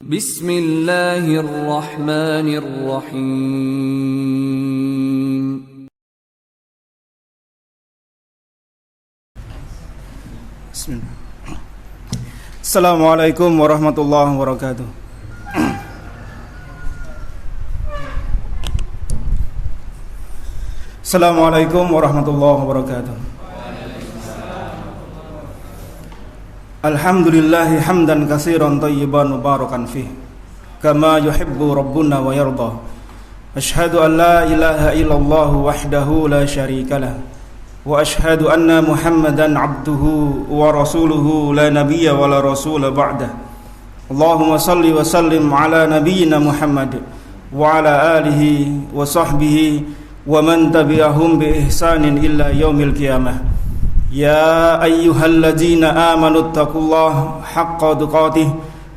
Bismillahirrahmanirrahim. Bismillah. Assalamualaikum warahmatullahi wabarakatuh. Assalamualaikum warahmatullahi wabarakatuh. Alhamdulillahi hamdan katsiran thayyiban mubarakan fih kama yuhibbu rabbuna wa yarda. Asyhadu an la ilaha illallah wahdahu la syarikalah wa asyhadu anna Muhammadan abduhu wa rasuluhu la nabiyya wa la rasula ba'dah. Allahumma salli wa sallim ala nabiyyina Muhammad wa ala alihi wa sahbihi wa man tabi'ahum bi ihsanin illa yaumil qiyamah. Ya ayyuhalladzina amanu taqullaha haqqa tuqatih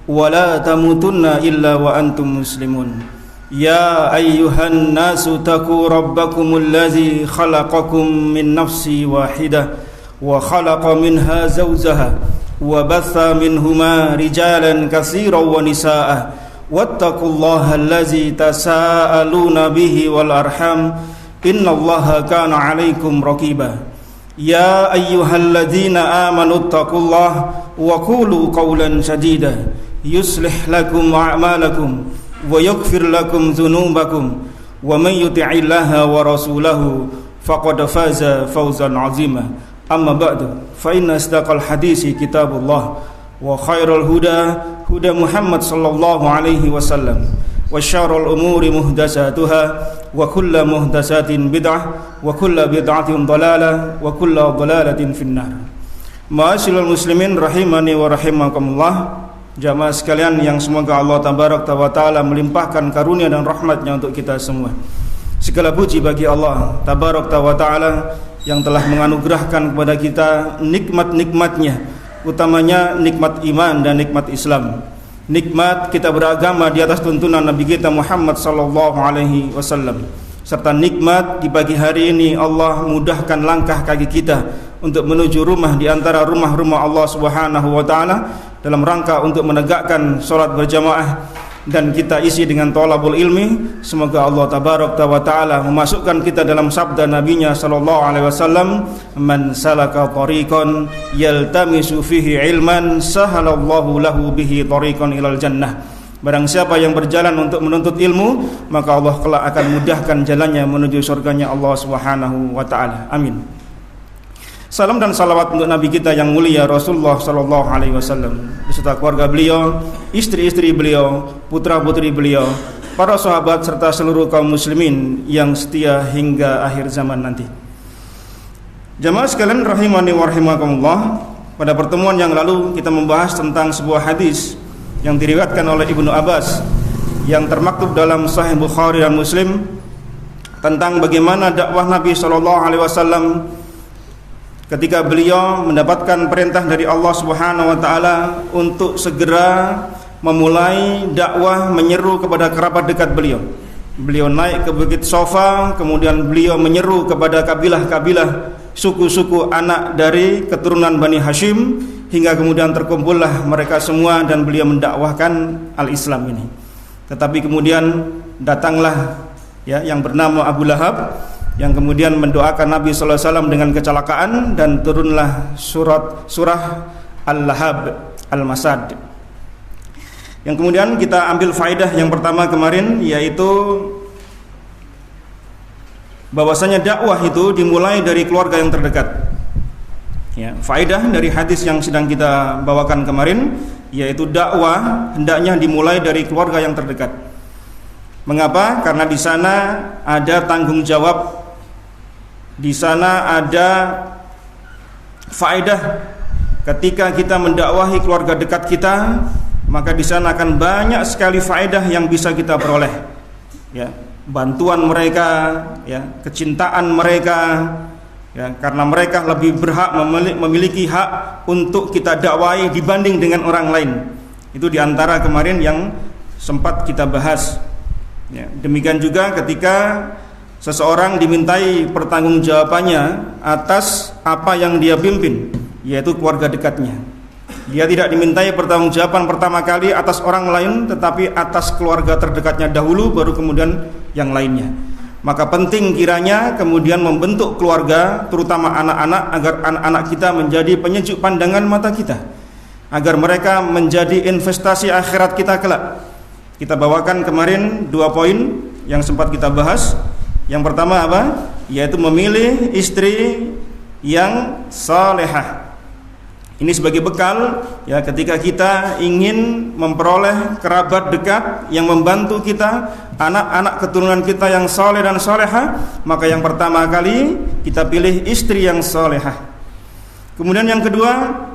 wa la tamutunna illa wa antum muslimun. Ya ayyuhan nasu taqu rabbakumul ladzi khalaqakum min nafsin wahidah wa khalaqa minha zawjaha wa batha minhuma rijalan katsiran wa nisaa'a wattaqullaha alladzi tasaaluna bihi wal arham innallaha kana 'alaikum raqiba. Ya ayyuhalladzina amanu taqullaha wa qulu qawlan sadida yuslih lakum a'malakum wa yaghfir lakum dhunubakum wa man yuti'illaha wa rasulahu faqad faza fawzan 'azima. Amma ba'du, fa inna asdaqal hadisi kitabullah wa khairal huda huda Muhammad sallallahu alaihi wasallam wa syarrul umuri muhdatsatuha wa kullu muhdatsatin bid'ah wa kullu bid'atin dhalalah wa kullu dhalalatin finnar. Ma'asyiral muslimin rahimani wa rahimakumullah. Jamaah sekalian yang semoga Allah tabaraka wa taala melimpahkan karunia dan rahmatnya untuk kita semua. Segala puji bagi Allah tabaraka wa taala yang telah menganugerahkan kepada kita nikmat-nikmatnya, utamanya nikmat iman dan nikmat Islam. Nikmat kita beragama di atas tuntunan Nabi kita Muhammad sallallahu alaihi wasallam, serta nikmat di pagi hari ini Allah mudahkan langkah kaki kita untuk menuju rumah di antara rumah-rumah Allah Subhanahu wa taala dalam rangka untuk menegakkan salat berjamaah, dan kita isi dengan thalabul ilmi. Semoga Allah tabaraka wa taala memasukkan kita dalam sabda nabinya sallallahu alaihi wasallam, man salaka tariqan yaltamisu fihi ilman sahalallahu lahu bihi tariqan ilal jannah. Barang siapa yang berjalan untuk menuntut ilmu, maka Allah kelak akan mudahkan jalannya menuju surganya Allah Subhanahu wa taala. Amin. Salam dan salawat untuk Nabi kita yang mulia Rasulullah sallallahu alaihi wasallam beserta keluarga beliau, istri-istri beliau, putra-putri beliau, para sahabat serta seluruh kaum muslimin yang setia hingga akhir zaman nanti. Jamaah sekalian rahimani wa rahimakumullah, pada pertemuan yang lalu kita membahas tentang sebuah hadis yang diriwayatkan oleh Ibnu Abbas yang termaktub dalam Sahih Bukhari dan Muslim tentang bagaimana dakwah Nabi sallallahu alaihi wasallam ketika beliau mendapatkan perintah dari Allah Subhanahu wa taala untuk segera memulai dakwah menyeru kepada kerabat dekat beliau. Beliau naik ke Bukit Safa, kemudian beliau menyeru kepada kabilah-kabilah, suku-suku anak dari keturunan Bani Hashim, hingga kemudian terkumpullah mereka semua dan beliau mendakwahkan al-Islam ini. Tetapi kemudian datanglah yang bernama Abu Lahab yang kemudian mendoakan Nabi sallallahu alaihi wasallam dengan kecelakaan, dan turunlah surah Al-Lahab, Al-Masad. Yang kemudian kita ambil faedah yang pertama kemarin, yaitu bahwasanya dakwah itu dimulai dari keluarga yang terdekat. Faedah dari hadis yang sedang kita bawakan kemarin, yaitu dakwah hendaknya dimulai dari keluarga yang terdekat. Mengapa? Karena di sana ada tanggung jawab, di sana ada faedah. Ketika kita mendakwahi keluarga dekat kita, maka di sana akan banyak sekali faedah yang bisa kita peroleh. Bantuan mereka, kecintaan mereka, karena mereka lebih berhak, memiliki hak untuk kita dakwahi dibanding dengan orang lain. Itu diantara kemarin yang sempat kita bahas. Demikian juga ketika seseorang dimintai pertanggungjawabannya atas apa yang dia pimpin, yaitu keluarga dekatnya. Dia tidak dimintai pertanggungjawaban pertama kali atas orang lain, tetapi atas keluarga terdekatnya dahulu, baru kemudian yang lainnya. Maka penting kiranya kemudian membentuk keluarga, terutama anak-anak, agar anak-anak kita menjadi penyejuk pandangan mata kita, agar mereka menjadi investasi akhirat kita kelak. Kita bawakan kemarin 2 poin yang sempat kita bahas. Yang pertama apa? Yaitu memilih istri yang salehah. Ini sebagai bekal ya, ketika kita ingin memperoleh kerabat dekat yang membantu kita, anak-anak keturunan kita yang saleh dan salehah, maka yang pertama kali kita pilih istri yang salehah. Kemudian yang kedua,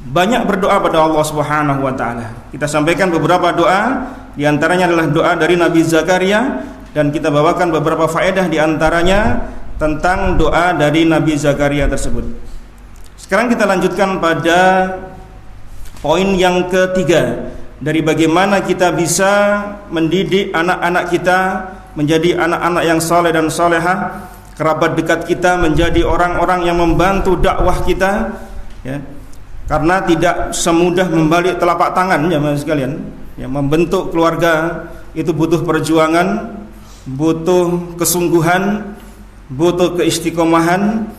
banyak berdoa pada Allah Subhanahu wa taala. Kita sampaikan beberapa doa, di antaranya adalah doa dari Nabi Zakaria, dan kita bawakan beberapa faedah di antaranya tentang doa dari Nabi Zakaria tersebut. Sekarang kita lanjutkan pada poin yang ketiga dari bagaimana kita bisa mendidik anak-anak kita menjadi anak-anak yang saleh dan salehah, kerabat dekat kita menjadi orang-orang yang membantu dakwah kita ya. Karena tidak semudah membalik telapak tangan ya Mas sekalian. Ya, membentuk keluarga itu butuh perjuangan, butuh kesungguhan, butuh keistiqomahan,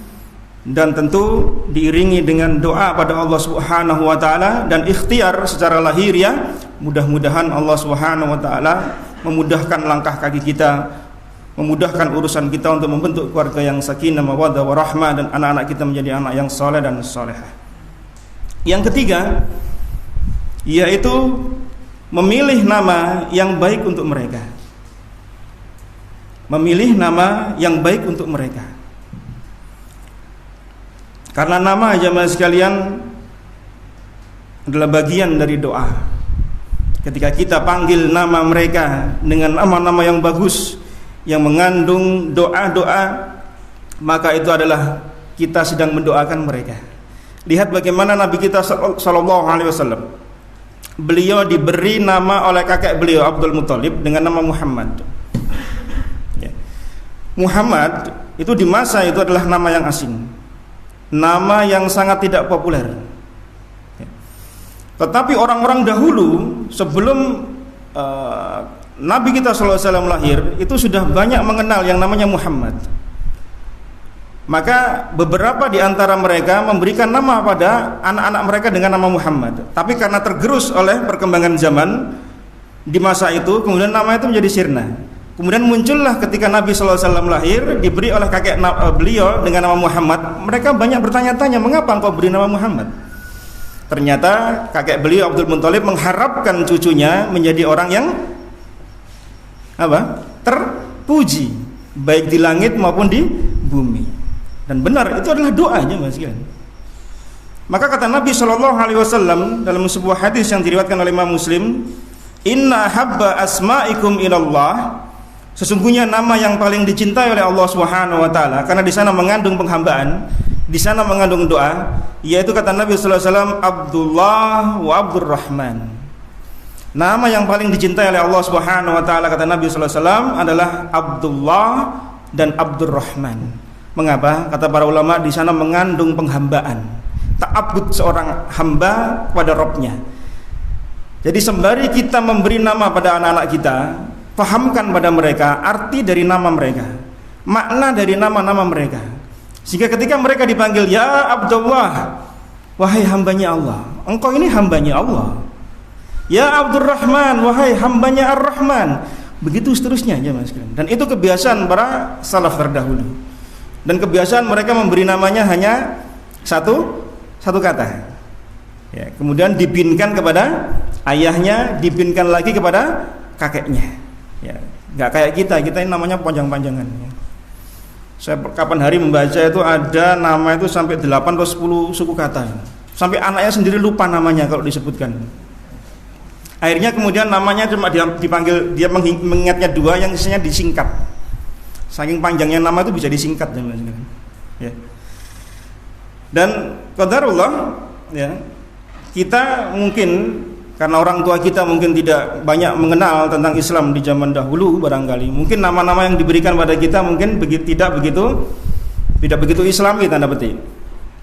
dan tentu diiringi dengan doa pada Allah Subhanahu wa taala dan ikhtiar secara lahiriah. Mudah-mudahan Allah Subhanahu wa taala memudahkan langkah kaki kita, memudahkan urusan kita untuk membentuk keluarga yang sakinah, mawaddah, warahmah, dan anak-anak kita menjadi anak yang saleh dan salehah. Yang ketiga yaitu memilih nama yang baik untuk mereka. Memilih nama yang baik untuk mereka. Karena nama jamaah sekalian adalah bagian dari doa. Ketika kita panggil nama mereka dengan nama-nama yang bagus, yang mengandung doa-doa, maka itu adalah kita sedang mendoakan mereka. Lihat bagaimana Nabi kita sallallahu alaihi wasallam. Beliau diberi nama oleh kakek beliau Abdul Muthalib dengan nama Muhammad. Ya. Muhammad itu di masa itu adalah nama yang asing, nama yang sangat tidak populer. Tetapi orang-orang dahulu sebelum Nabi kita sallallahu alaihi wasallam lahir itu sudah banyak mengenal yang namanya Muhammad. Maka beberapa di antara mereka memberikan nama pada anak-anak mereka dengan nama Muhammad. Tapi karena tergerus oleh perkembangan zaman di masa itu, kemudian nama itu menjadi sirna. Kemudian muncullah ketika Nabi sallallahu alaihi wasallam lahir, diberi oleh kakek beliau dengan nama Muhammad. Mereka banyak bertanya-tanya, mengapa engkau beri nama Muhammad? Ternyata kakek beliau Abdul Muthalib mengharapkan cucunya menjadi orang yang terpuji, baik di langit maupun di bumi. Dan benar, itu adalah doanya Mas sekalian. Maka kata Nabi sallallahu alaihi wasallam dalam sebuah hadis yang diriwayatkan oleh Imam Muslim, "Inna habba asma'ikum ilallah." Sesungguhnya nama yang paling dicintai oleh Allah Subhanahu wa taala, karena di sana mengandung penghambaan, di sana mengandung doa, yaitu kata Nabi sallallahu alaihi wasallam, Abdullah wa Abdurrahman. Nama yang paling dicintai oleh Allah Subhanahu wa taala kata Nabi sallallahu alaihi wasallam adalah Abdullah dan Abdurrahman. Mengapa? Kata para ulama, di sana mengandung penghambaan, ta'abbud seorang hamba kepada Rabbnya. Jadi sembari kita memberi nama pada anak-anak kita, pahamkan pada mereka arti dari nama mereka, makna dari nama-nama mereka, sehingga ketika mereka dipanggil ya Abdullah, wahai hambanya Allah, engkau ini hambanya Allah. Ya Abdurrahman, wahai hambanya Ar-Rahman. Begitu seterusnya ya Mas. Dan itu kebiasaan para salaf terdahulu. Dan kebiasaan mereka memberi namanya hanya satu kata. Ya, kemudian dibinkan kepada ayahnya, dibinkan lagi kepada kakeknya. Ya, nggak kayak kita ini namanya panjang-panjangan. Ya. Saya kapan hari membaca itu ada nama itu sampai 8 atau 10 suku kata. Sampai anaknya sendiri lupa namanya kalau disebutkan. Akhirnya kemudian namanya cuma dipanggil, dia mengingatnya 2 yang isinya disingkat. Saking panjangnya nama itu bisa disingkat ya. Dan qadarullah ya, kita mungkin karena orang tua kita mungkin tidak banyak mengenal tentang Islam di zaman dahulu barangkali. Mungkin nama-nama yang diberikan pada kita mungkin tidak begitu Islami tanda petik.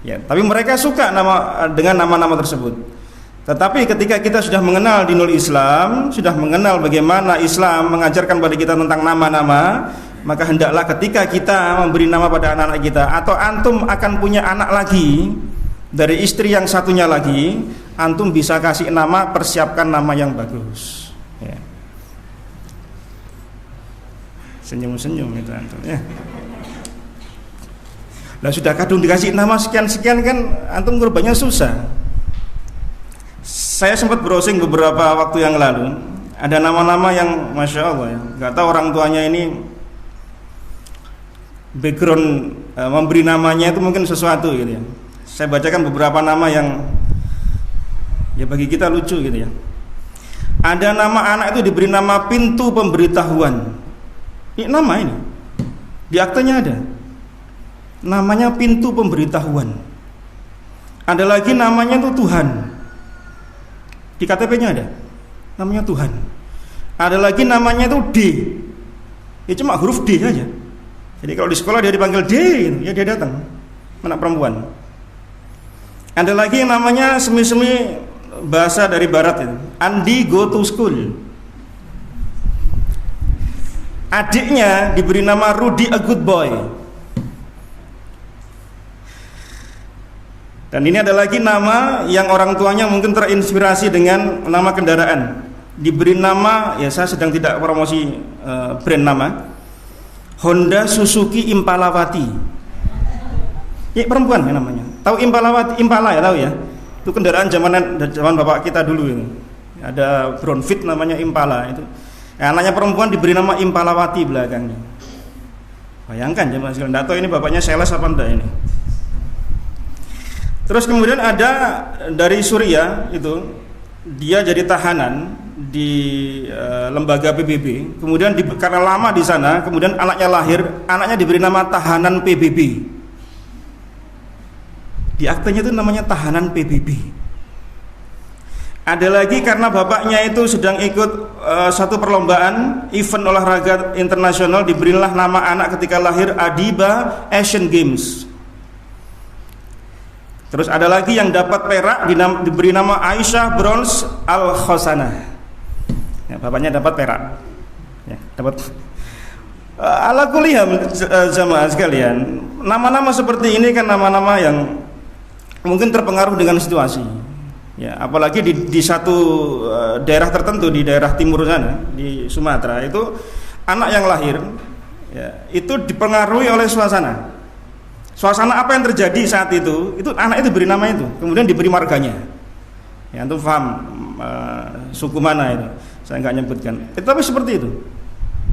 Ya, tapi mereka suka dengan nama-nama tersebut. Tetapi ketika kita sudah mengenal dinul Islam, sudah mengenal bagaimana Islam mengajarkan pada kita tentang nama-nama, maka hendaklah ketika kita memberi nama pada anak-anak kita, atau antum akan punya anak lagi dari istri yang satunya lagi, antum bisa kasih nama, persiapkan nama yang bagus. Ya. Senyum-senyum itu antum ya. Lah sudah kadung dikasih nama sekian-sekian kan antum korbannya susah. Saya sempat browsing beberapa waktu yang lalu, ada nama-nama yang masya Allah ya, nggak tahu orang tuanya ini background memberi namanya itu mungkin sesuatu gitu ya. Saya bacakan beberapa nama yang ya bagi kita lucu gitu ya. Ada nama anak itu diberi nama pintu pemberitahuan. Ini nama ini di aktenya ada. Namanya pintu pemberitahuan. Ada lagi namanya itu Tuhan. Di KTP-nya ada. Namanya Tuhan. Ada lagi namanya itu D. Ya cuma huruf D saja. Jadi kalau di sekolah dia dipanggil D, ya dia datang. Anak perempuan. Ada lagi yang namanya semi-semi bahasa dari barat itu. Andi go to school. Adiknya diberi nama Rudy a good boy. Dan ini ada lagi nama yang orang tuanya mungkin terinspirasi dengan nama kendaraan. Diberi nama, ya saya sedang tidak promosi brand nama, Honda Suzuki Impalawati. Ya perempuan ya namanya. Tahu Impalawati? Impala ya tahu ya. Itu kendaraan zaman bapak kita dulu ini. Ada brown fit namanya Impala itu. Ya, anaknya perempuan diberi nama Impalawati belakangnya. Bayangkan zaman sekarang. Nggak tahu ini bapaknya sales apa enggak ini. Terus kemudian ada dari Suriah itu, dia jadi tahanan di lembaga PBB. Kemudian karena lama di sana, kemudian anaknya lahir, anaknya diberi nama tahanan PBB. Di aktenya itu namanya tahanan PBB. Ada lagi karena bapaknya itu sedang ikut satu perlombaan event olahraga internasional, diberilah nama anak ketika lahir Adiba Asian Games. Terus ada lagi yang dapat perak diberi nama Aisyah Bronze Al-Khosanah. Ya, bapaknya dapat perak. Ya, dapat ala kuliah jamaah sekalian. Nama-nama seperti ini kan nama-nama yang mungkin terpengaruh dengan situasi. Ya, apalagi di satu daerah tertentu di daerah timur sana, di Sumatera itu anak yang lahir ya, itu dipengaruhi oleh suasana. Suasana apa yang terjadi saat itu anak itu diberi nama itu, kemudian diberi marganya. Ya, antum paham suku mana itu? Saya nggak nyebutkan. Tapi seperti itu.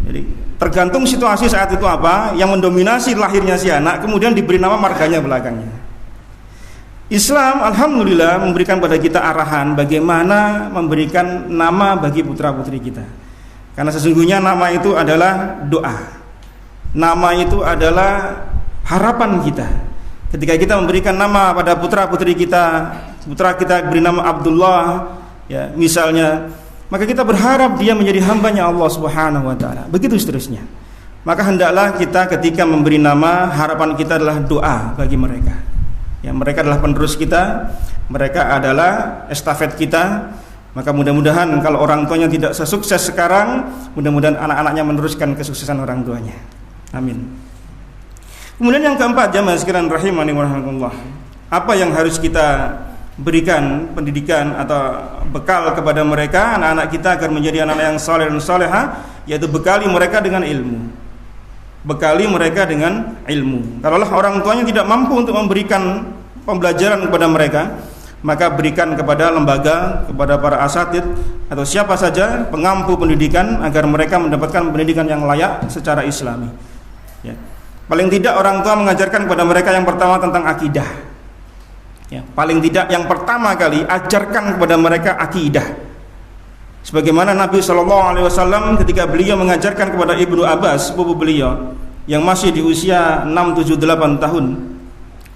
Jadi tergantung situasi saat itu apa yang mendominasi lahirnya si anak, kemudian diberi nama marganya belakangnya. Islam alhamdulillah memberikan pada kita arahan bagaimana memberikan nama bagi putra-putri kita. Karena sesungguhnya nama itu adalah doa. Nama itu adalah harapan kita. Ketika kita memberikan nama pada putra-putri kita, putra kita beri nama Abdullah ya misalnya, maka kita berharap dia menjadi hambanya Allah Subhanahu wa taala. Begitu seterusnya. Maka hendaklah kita ketika memberi nama, harapan kita adalah doa bagi mereka. Ya, mereka adalah penerus kita, mereka adalah estafet kita. Maka mudah-mudahan kalau orang tuanya tidak sesukses sekarang, mudah-mudahan anak-anaknya meneruskan kesuksesan orang tuanya. Amin. Kemudian yang keempat, jamaah sekalian rahimani wa rahimakumullah, apa yang harus kita berikan pendidikan atau bekal kepada mereka, anak-anak kita agar menjadi anak yang saleh dan salehah, yaitu bekali mereka dengan ilmu. Bekali mereka dengan ilmu. Kalaulah orang tuanya tidak mampu untuk memberikan pembelajaran kepada mereka, maka berikan kepada lembaga, kepada para asatid atau siapa saja pengampu pendidikan agar mereka mendapatkan pendidikan yang layak secara Islami. Ya. Paling tidak orang tua mengajarkan kepada mereka yang pertama tentang akidah. Ya, paling tidak yang pertama kali ajarkan kepada mereka akidah. Sebagaimana Nabi SAW ketika beliau mengajarkan kepada Ibnu Abbas, sepupu beliau yang masih di usia 6, 7, 8 tahun,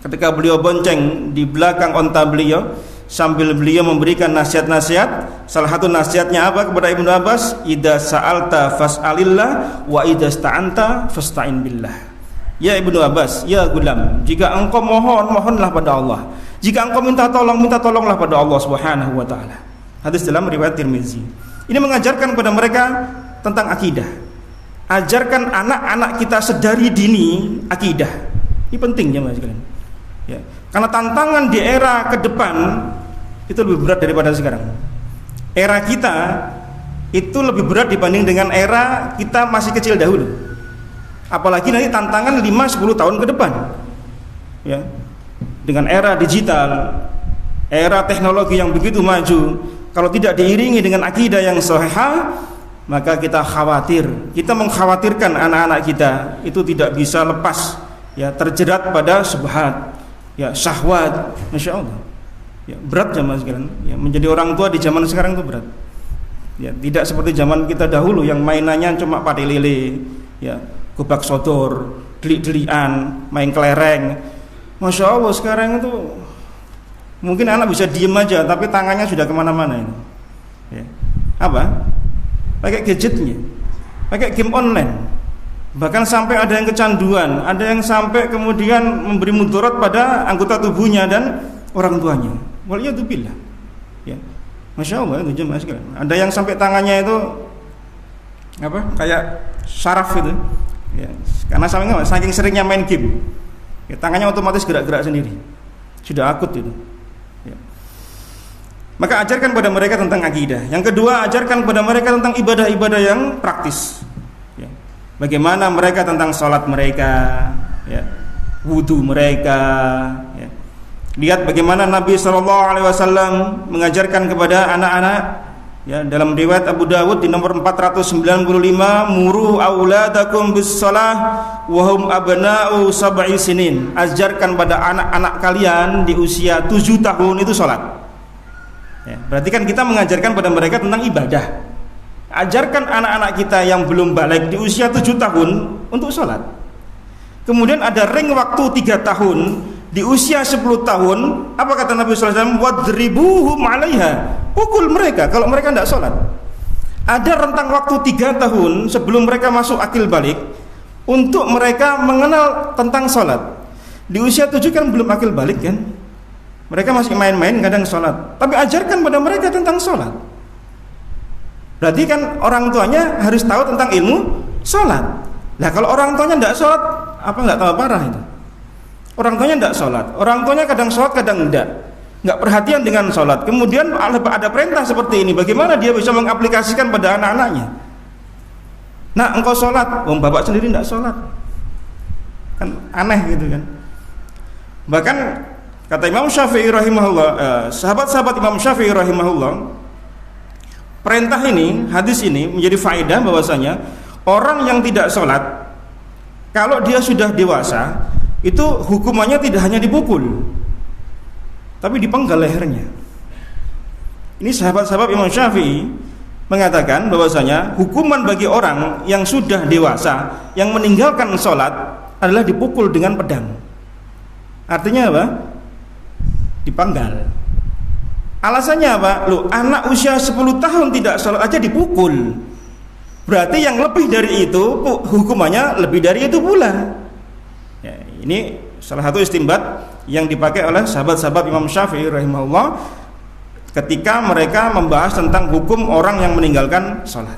ketika beliau bonceng di belakang onta beliau sambil beliau memberikan nasihat-nasihat. Salah satu nasihatnya apa kepada Ibnu Abbas? Idza sa'alta fas'alillah wa idza sta'anta fasta'in billah. Ya Ibnu Abbas, ya gulam, jika engkau mohon, mohonlah pada Allah. Jika engkau minta tolong, minta tolonglah pada Allah Subhanahu wa taala. Hadis dalam riwayat Tirmizi. Ini mengajarkan kepada mereka tentang akidah. Ajarkan anak-anak kita sedari dini akidah. Ini penting ya Mas sekalian. Ya. Karena tantangan di era ke depan itu lebih berat daripada sekarang. Era kita itu lebih berat dibanding dengan era kita masih kecil dahulu. Apalagi nanti tantangan 5-10 tahun ke depan. Ya. Dengan era digital, era teknologi yang begitu maju, kalau tidak diiringi dengan akidah yang sahihah, maka kita khawatir, kita mengkhawatirkan anak-anak kita itu tidak bisa lepas ya terjerat pada syubhat, ya syahwat, Masya Allah. Ya, berat jamaah sekalian. Ya, menjadi orang tua di zaman sekarang itu berat. Ya, tidak seperti zaman kita dahulu yang mainannya cuma pati lele, ya, gobak sodor, delik-delikan, main kelereng. Masya Allah sekarang itu mungkin anak bisa diem aja, tapi tangannya sudah kemana-mana ini. Ya. Apa? Pakai gadgetnya, pakai game online. Bahkan sampai ada yang kecanduan, ada yang sampai kemudian memberi mudarat pada anggota tubuhnya dan orang tuanya. Waliyadzubillah. Ya. Masya Allah itu jemaah sekalian. Ada yang sampai tangannya itu apa? Kayak syaraf itu. Ya. Karena saking seringnya main game. Ya, tangannya otomatis gerak-gerak sendiri. Sudah akut itu. Ya. Maka ajarkan pada mereka tentang akidah. Yang kedua, ajarkan kepada mereka tentang ibadah-ibadah yang praktis. Ya. Bagaimana mereka tentang salat mereka, ya. Wudu mereka. Ya. Lihat bagaimana Nabi SAW mengajarkan kepada anak-anak. Ya, dalam riwayat Abu Dawud di nomor 495, muru auladakum bis-shalah wa hum abna'u sab'i sinin. Ajarkan pada anak-anak kalian di usia 7 tahun itu salat. Ya, berarti kan kita mengajarkan pada mereka tentang ibadah. Ajarkan anak-anak kita yang belum balik di usia 7 tahun untuk salat. Kemudian ada ring waktu 3 tahun di usia 10 tahun, apa kata Nabi SAW? Wadribuhum 'alaiha. Pukul mereka kalau mereka tidak sholat. Ada rentang waktu 3 tahun sebelum mereka masuk akil balik untuk mereka mengenal tentang sholat. Di usia 7 kan belum akil balik kan, mereka masih main-main kadang sholat. Tapi ajarkan pada mereka tentang sholat. Berarti kan orang tuanya harus tahu tentang ilmu sholat. Nah kalau orang tuanya tidak sholat, apa nggak tambah parah itu? Orang tuanya tidak sholat, orang tuanya kadang sholat kadang nggak perhatian dengan sholat. Kemudian ada perintah seperti ini, bagaimana dia bisa mengaplikasikan pada anak-anaknya? Nah, engkau sholat, bapak sendiri tidak sholat, kan aneh gitu kan. Bahkan kata Imam Syafi'i rahimahullah, sahabat-sahabat Imam Syafi'i rahimahullah, perintah ini, hadis ini menjadi faedah bahwasanya orang yang tidak sholat, kalau dia sudah dewasa, itu hukumannya tidak hanya dipukul, tapi dipenggal lehernya. Ini sahabat-sahabat Imam Syafi'i mengatakan bahwasanya hukuman bagi orang yang sudah dewasa yang meninggalkan sholat adalah dipukul dengan pedang. Artinya apa? Dipenggal. Alasannya apa? Loh, anak usia 10 tahun tidak sholat aja dipukul. Berarti yang lebih dari itu hukumannya lebih dari itu pula. Ya, ini salah satu istinbat yang dipakai oleh sahabat-sahabat Imam Syafi'i rahimahullah ketika mereka membahas tentang hukum orang yang meninggalkan sholat.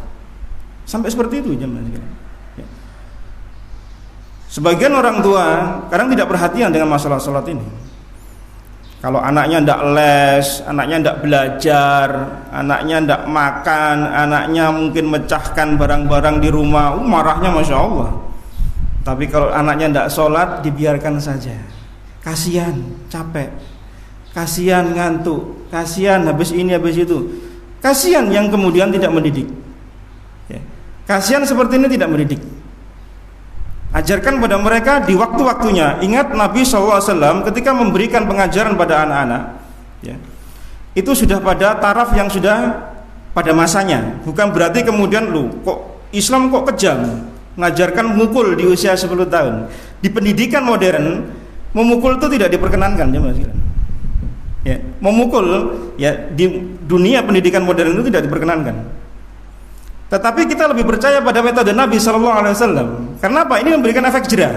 Sampai seperti itu jemaah sekalian. Ya. Sebagian orang tua kadang tidak perhatian dengan masalah sholat ini. Kalau anaknya tidak les, anaknya tidak belajar, anaknya tidak makan, anaknya mungkin mecahkan barang-barang di rumah, marahnya Masya Allah. Tapi kalau anaknya tidak sholat, dibiarkan saja. Kasihan, capek, kasihan ngantuk, kasihan habis ini habis itu, kasihan yang kemudian tidak mendidik. Ya. Kasihan seperti ini tidak mendidik. Ajarkan pada mereka di waktu-waktunya. Ingat Nabi SAW ketika memberikan pengajaran pada anak-anak, ya, itu sudah pada taraf yang sudah pada masanya. Bukan berarti kemudian kok Islam kok kejam, mengajarkan memukul di usia 10 tahun. Di pendidikan modern memukul itu tidak diperkenankan, ya, memukul ya di dunia pendidikan modern itu tidak diperkenankan. Tetapi kita lebih percaya pada metode Nabi SAW. Karena apa? Ini memberikan efek jerah.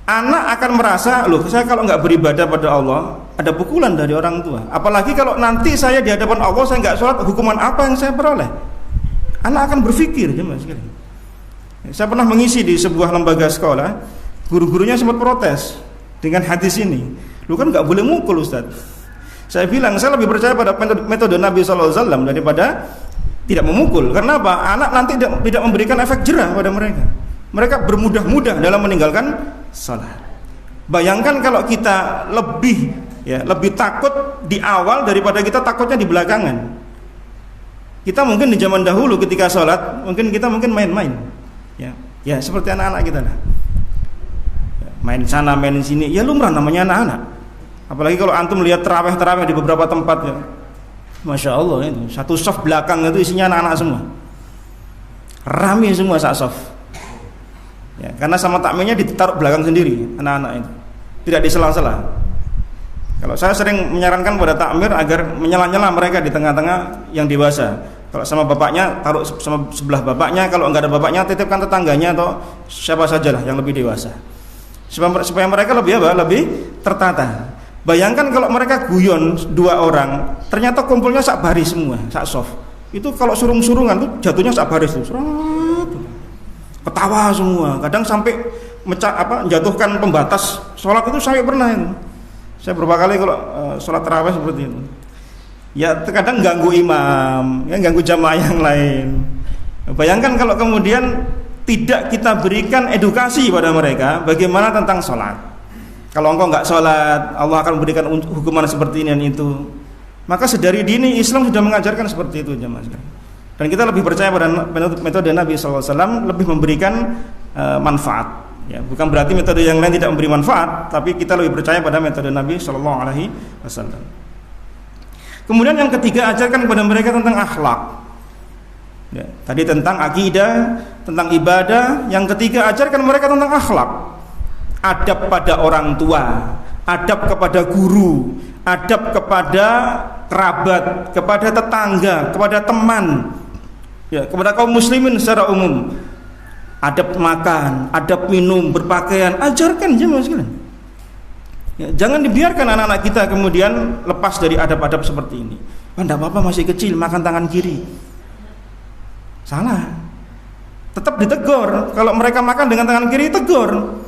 anak akan merasa, loh saya kalau nggak beribadah pada Allah ada pukulan dari orang tua, apalagi kalau nanti saya di hadapan Allah saya nggak sholat, hukuman apa yang saya peroleh? Anak akan berpikir, jemaah sekalian. Saya pernah mengisi di sebuah lembaga sekolah, guru-gurunya sempat protes dengan hadis ini. Lu kan nggak boleh mukul, Ustaz. Saya bilang saya lebih percaya pada metode Nabi SAW daripada tidak memukul. Karena apa? Anak nanti tidak memberikan efek jerah pada mereka. Mereka bermudah-mudah dalam meninggalkan salat. Bayangkan kalau kita lebih takut di awal daripada kita takutnya di belakangan. Kita mungkin di zaman dahulu ketika salat, kita mungkin main-main. Ya seperti anak-anak kita lah. Main sana, main sini. Ya lumrah namanya anak-anak. Apalagi kalau antum lihat terawih di beberapa tempat ya. Masya Allah itu satu saf belakang itu isinya anak-anak semua. Rame semua satu saf. Ya, karena sama takmirnya ditaruh belakang sendiri anak-anak itu. Tidak di sela-sela. Kalau saya sering menyarankan pada takmir agar menyela-nyela mereka di tengah-tengah yang dewasa. Kalau sama bapaknya taruh sama sebelah bapaknya, kalau enggak ada bapaknya titipkan tetangganya atau siapa sajalah yang lebih dewasa. Supaya mereka lebih tertata. Bayangkan kalau mereka guyon 2 orang, ternyata kumpulnya sak baris semua, sak soft. Itu kalau surung-surungan tuh jatuhnya sak baris tuh. Ketawa semua. Kadang sampai menjatuhkan pembatas sholat itu sampai pernah itu. Saya beberapa kali kalau sholat tarawih seperti itu. Ya terkadang ganggu imam, ya ganggu jamaah yang lain. Bayangkan kalau kemudian tidak kita berikan edukasi pada mereka bagaimana tentang sholat. Kalau engkau nggak sholat, Allah akan memberikan hukuman seperti ini dan itu. Maka sedari dini Islam sudah mengajarkan seperti itu, jemaah sekalian. Dan kita lebih percaya pada metode Nabi SAW, lebih memberikan manfaat. Ya, bukan berarti metode yang lain tidak memberi manfaat, tapi kita lebih percaya pada metode Nabi SAW. Kemudian yang ketiga, ajarkan kepada mereka tentang akhlak. Ya, tadi tentang akidah, tentang ibadah. Yang ketiga, ajarkan mereka tentang akhlak. Adab pada orang tua, adab kepada guru, adab kepada kerabat, kepada tetangga, kepada teman, ya, kepada kaum muslimin secara umum. Adab makan, adab minum, berpakaian, ajarkan jemaah sekalian. Ya, jangan dibiarkan anak-anak kita kemudian lepas dari adab-adab seperti ini. Tidak apa-apa masih kecil makan tangan kiri. Salah. Tetap ditegur. Kalau mereka makan dengan tangan kiri, tegur.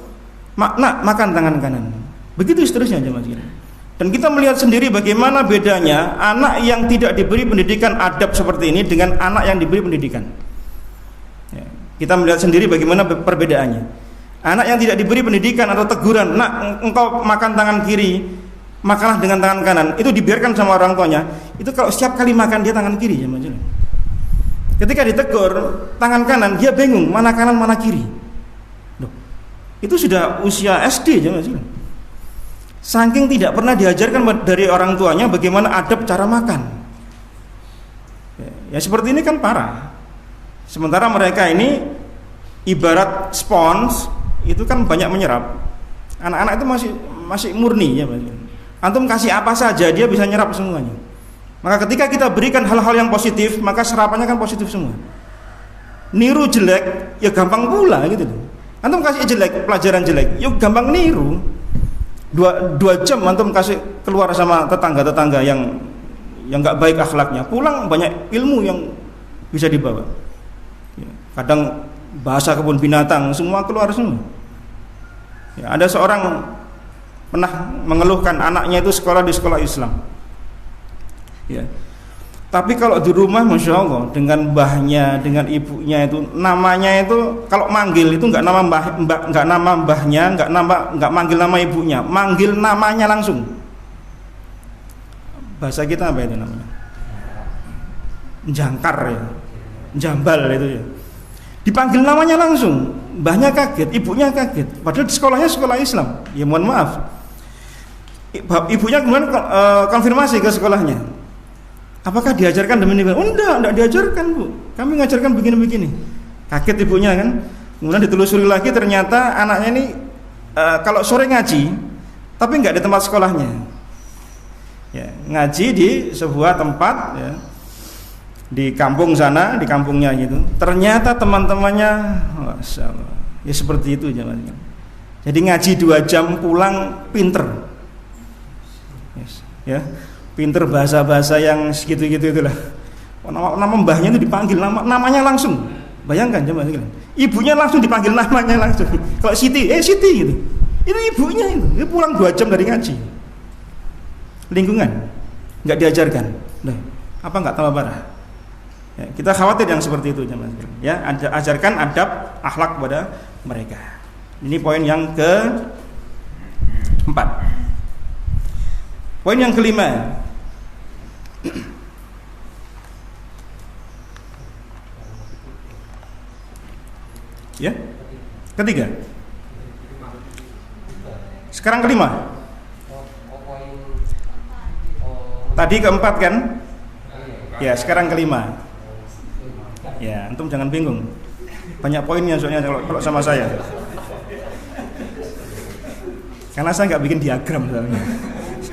Nak makan tangan kanan. Begitu seterusnya jemaah sekalian. Dan kita melihat sendiri bagaimana bedanya anak yang tidak diberi pendidikan adab seperti ini dengan anak yang diberi pendidikan. Ya, kita melihat sendiri bagaimana perbedaannya. Anak yang tidak diberi pendidikan atau teguran, nak engkau makan tangan kiri, makanlah dengan tangan kanan, itu dibiarkan sama orang tuanya. Itu kalau setiap kali makan dia tangan kiri jemaah sekalian. Ketika ditegur tangan kanan, dia bingung mana kanan mana kiri. Itu sudah usia SD jangan sih. Saking tidak pernah diajarkan dari orang tuanya bagaimana adab cara makan. Ya seperti ini kan parah. Sementara mereka ini ibarat spons, itu kan banyak menyerap. Anak-anak itu masih murni ya. Antum kasih apa saja dia bisa nyerap semuanya. Maka ketika kita berikan hal-hal yang positif, maka serapannya kan positif semua. Niru jelek ya gampang pula gitu loh. Antum kasih jelek, pelajaran jelek, yuk gampang niru. 2 jam antum kasih keluar sama tetangga-tetangga yang nggak baik akhlaknya, pulang banyak ilmu yang bisa dibawa. Kadang bahasa kebun binatang semua keluar semua. Ya, ada seorang pernah mengeluhkan anaknya itu sekolah di sekolah Islam. Ya. Tapi kalau di rumah Masya Allah dengan mbahnya, dengan ibunya itu namanya itu kalau manggil itu nggak nama nggak nama mbahnya, nggak manggil nama ibunya, manggil namanya langsung. Bahasa kita apa itu namanya? Jangkar ya, jambal itu ya. Dipanggil namanya langsung, mbahnya kaget, ibunya kaget. Padahal di sekolahnya sekolah Islam. Ya mohon maaf. Ibunya kemudian konfirmasi ke sekolahnya. Apakah diajarkan demikian? Oh enggak diajarkan Bu. Kami ngajarkan begini-begini. Kaget ibunya kan. Kemudian ditelusuri lagi ternyata anaknya ini kalau sore ngaji, tapi enggak di tempat sekolahnya. Ya, ngaji di sebuah tempat ya, di kampung sana, di kampungnya gitu. Ternyata teman-temannya, Masya Allah, ya seperti itu jemaah. Jadi ngaji 2 jam pulang pinter. Yes. Ya, pinter bahasa-bahasa yang segitu-gitu itulah. Nama mbahnya itu dipanggil namanya langsung. Bayangkan jemaah sekalian. Ibunya langsung dipanggil namanya langsung. Kalau Siti, Siti gitu. Itu ibunya itu. Dia pulang 2 jam dari ngaji. Lingkungan enggak diajarkan. Nah, apa enggak tambah parah? Ya, kita khawatir yang seperti itu jemaah sekalian. Ya, ajarkan adab akhlak kepada mereka. Ini poin yang ke-4. Poin yang kelima. Ya, ketiga. Sekarang kelima. Tadi keempat kan? Ya, sekarang kelima. Ya, antum jangan bingung. Banyak poinnya soalnya kalau sama saya. Karena saya nggak bikin diagram soalnya.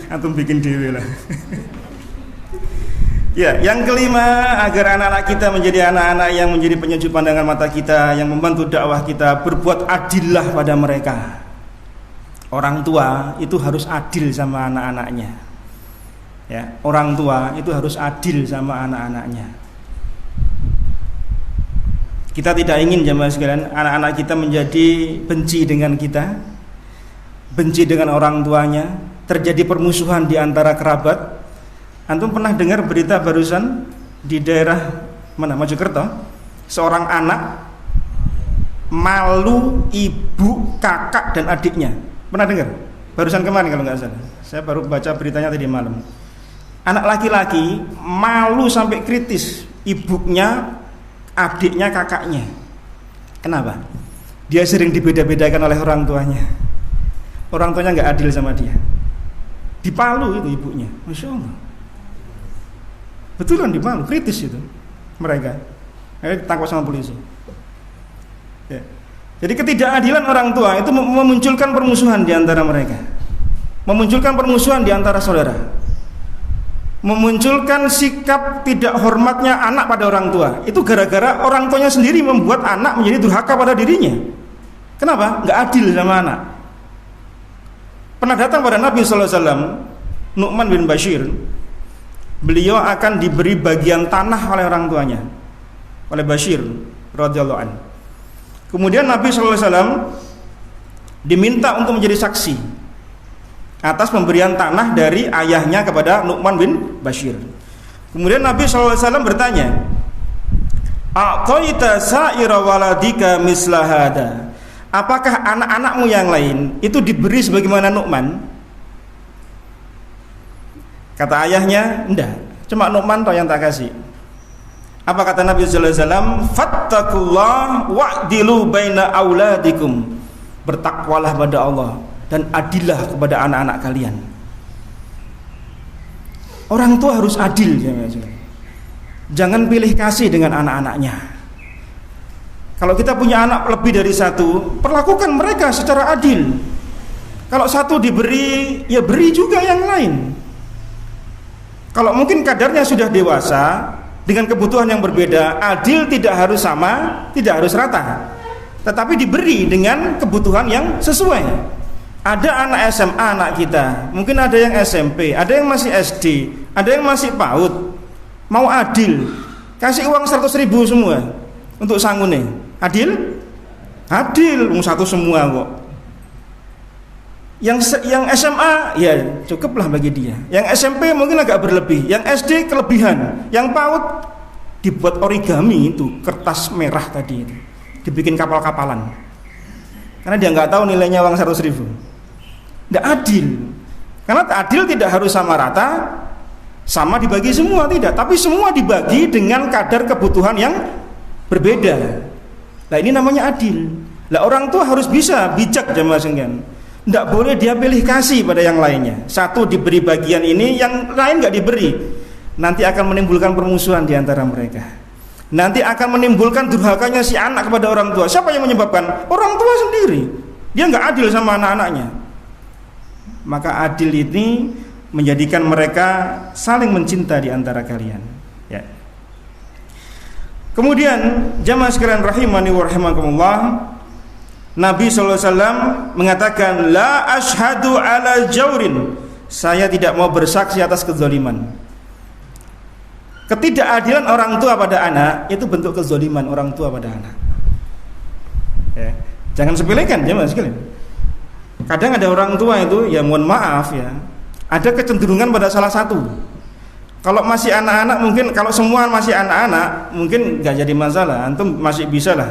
Antum bikin dewe lah. Ya, yang kelima, agar anak-anak kita menjadi anak-anak yang menjadi penyejuk pandangan mata kita, yang membantu dakwah kita, berbuat adillah pada mereka. Orang tua itu harus adil sama anak-anaknya. Ya, orang tua itu harus adil sama anak-anaknya. Kita tidak ingin jemaah sekalian anak-anak kita menjadi benci dengan kita, benci dengan orang tuanya, terjadi permusuhan di antara kerabat. Antum pernah dengar berita barusan di daerah mana, Mojokerto, seorang anak malu ibu, kakak dan adiknya. Pernah dengar? Barusan kemarin kalau nggak salah. Saya baru baca beritanya tadi malam. Anak laki-laki malu sampai kritis, ibunya, adiknya, kakaknya. Kenapa? Dia sering dibeda-bedakan oleh orang tuanya. Orang tuanya nggak adil sama dia. Dipalu itu ibunya, masya Allah. Betulan dipalu, kritis itu mereka. Ditangkap sama polisi. Ya. Jadi ketidakadilan orang tua itu memunculkan permusuhan di antara mereka, memunculkan permusuhan di antara saudara, memunculkan sikap tidak hormatnya anak pada orang tua. Itu gara-gara orang tuanya sendiri membuat anak menjadi durhaka pada dirinya. Kenapa? Nggak adil sama anak. Pernah datang pada Nabi SAW Nu'man bin Bashir. Beliau akan diberi bagian tanah oleh orang tuanya, oleh Bashir radhiyallahu anhu. Kemudian Nabi SAW diminta untuk menjadi saksi atas pemberian tanah dari ayahnya kepada Nu'man bin Bashir. Kemudian Nabi SAW bertanya, aqaita sa'ira waladika misla hada, apakah anak-anakmu yang lain itu diberi sebagaimana Nu'man? Kata ayahnya, enggak, cuma Nu'man toh yang tak kasih. Apa kata Nabi sallallahu alaihi wasallam? Fattaqullah wa'dilu baina auladikum. Bertakwalah pada Allah dan adillah kepada anak-anak kalian. Orang tua harus adil, jangan pilih kasih dengan anak-anaknya. Kalau kita punya anak lebih dari satu, perlakukan mereka secara adil. Kalau satu diberi, ya beri juga yang lain. Kalau mungkin kadarnya sudah dewasa dengan kebutuhan yang berbeda, adil tidak harus sama, tidak harus rata, tetapi diberi dengan kebutuhan yang sesuai. Ada anak SMA anak kita, mungkin ada yang SMP, ada yang masih SD, ada yang masih PAUD. Mau adil, kasih uang 100.000 semua untuk sangune. Adil? Adil, satu semua kok. Yang SMA ya cukuplah bagi dia. Yang SMP mungkin agak berlebih. Yang SD kelebihan. Yang PAUD dibuat origami itu, kertas merah tadi itu, dibikin kapal-kapalan. Karena dia nggak tahu nilainya uang 100.000. Nggak adil. Karena adil tidak harus sama rata, sama dibagi semua, tidak. Tapi semua dibagi dengan kadar kebutuhan yang berbeda. Nah ini namanya adil. Lah orang tua harus bisa bijak jemaah sekalian. Tidak boleh dia pilih kasih pada yang lainnya. Satu diberi bagian ini, yang lain nggak diberi. Nanti akan menimbulkan permusuhan di antara mereka. Nanti akan menimbulkan durhakanya si anak kepada orang tua. Siapa yang menyebabkan? Orang tua sendiri. Dia nggak adil sama anak-anaknya. Maka adil ini menjadikan mereka saling mencinta di antara kalian. Ya. Kemudian jamaah sekalian rahimani wa rahimakumullah, Nabi SAW mengatakan, la ashhadu ala jaurin, saya tidak mau bersaksi atas kezaliman. Ketidakadilan orang tua pada anak itu bentuk kezaliman orang tua pada anak. Ya. Jangan sepelekan, jangan sekalian. Kadang ada orang tua itu, ya mohon maaf ya, ada kecenderungan pada salah satu. Kalau masih anak-anak mungkin, kalau semua masih anak-anak mungkin nggak jadi masalah, antum masih bisa lah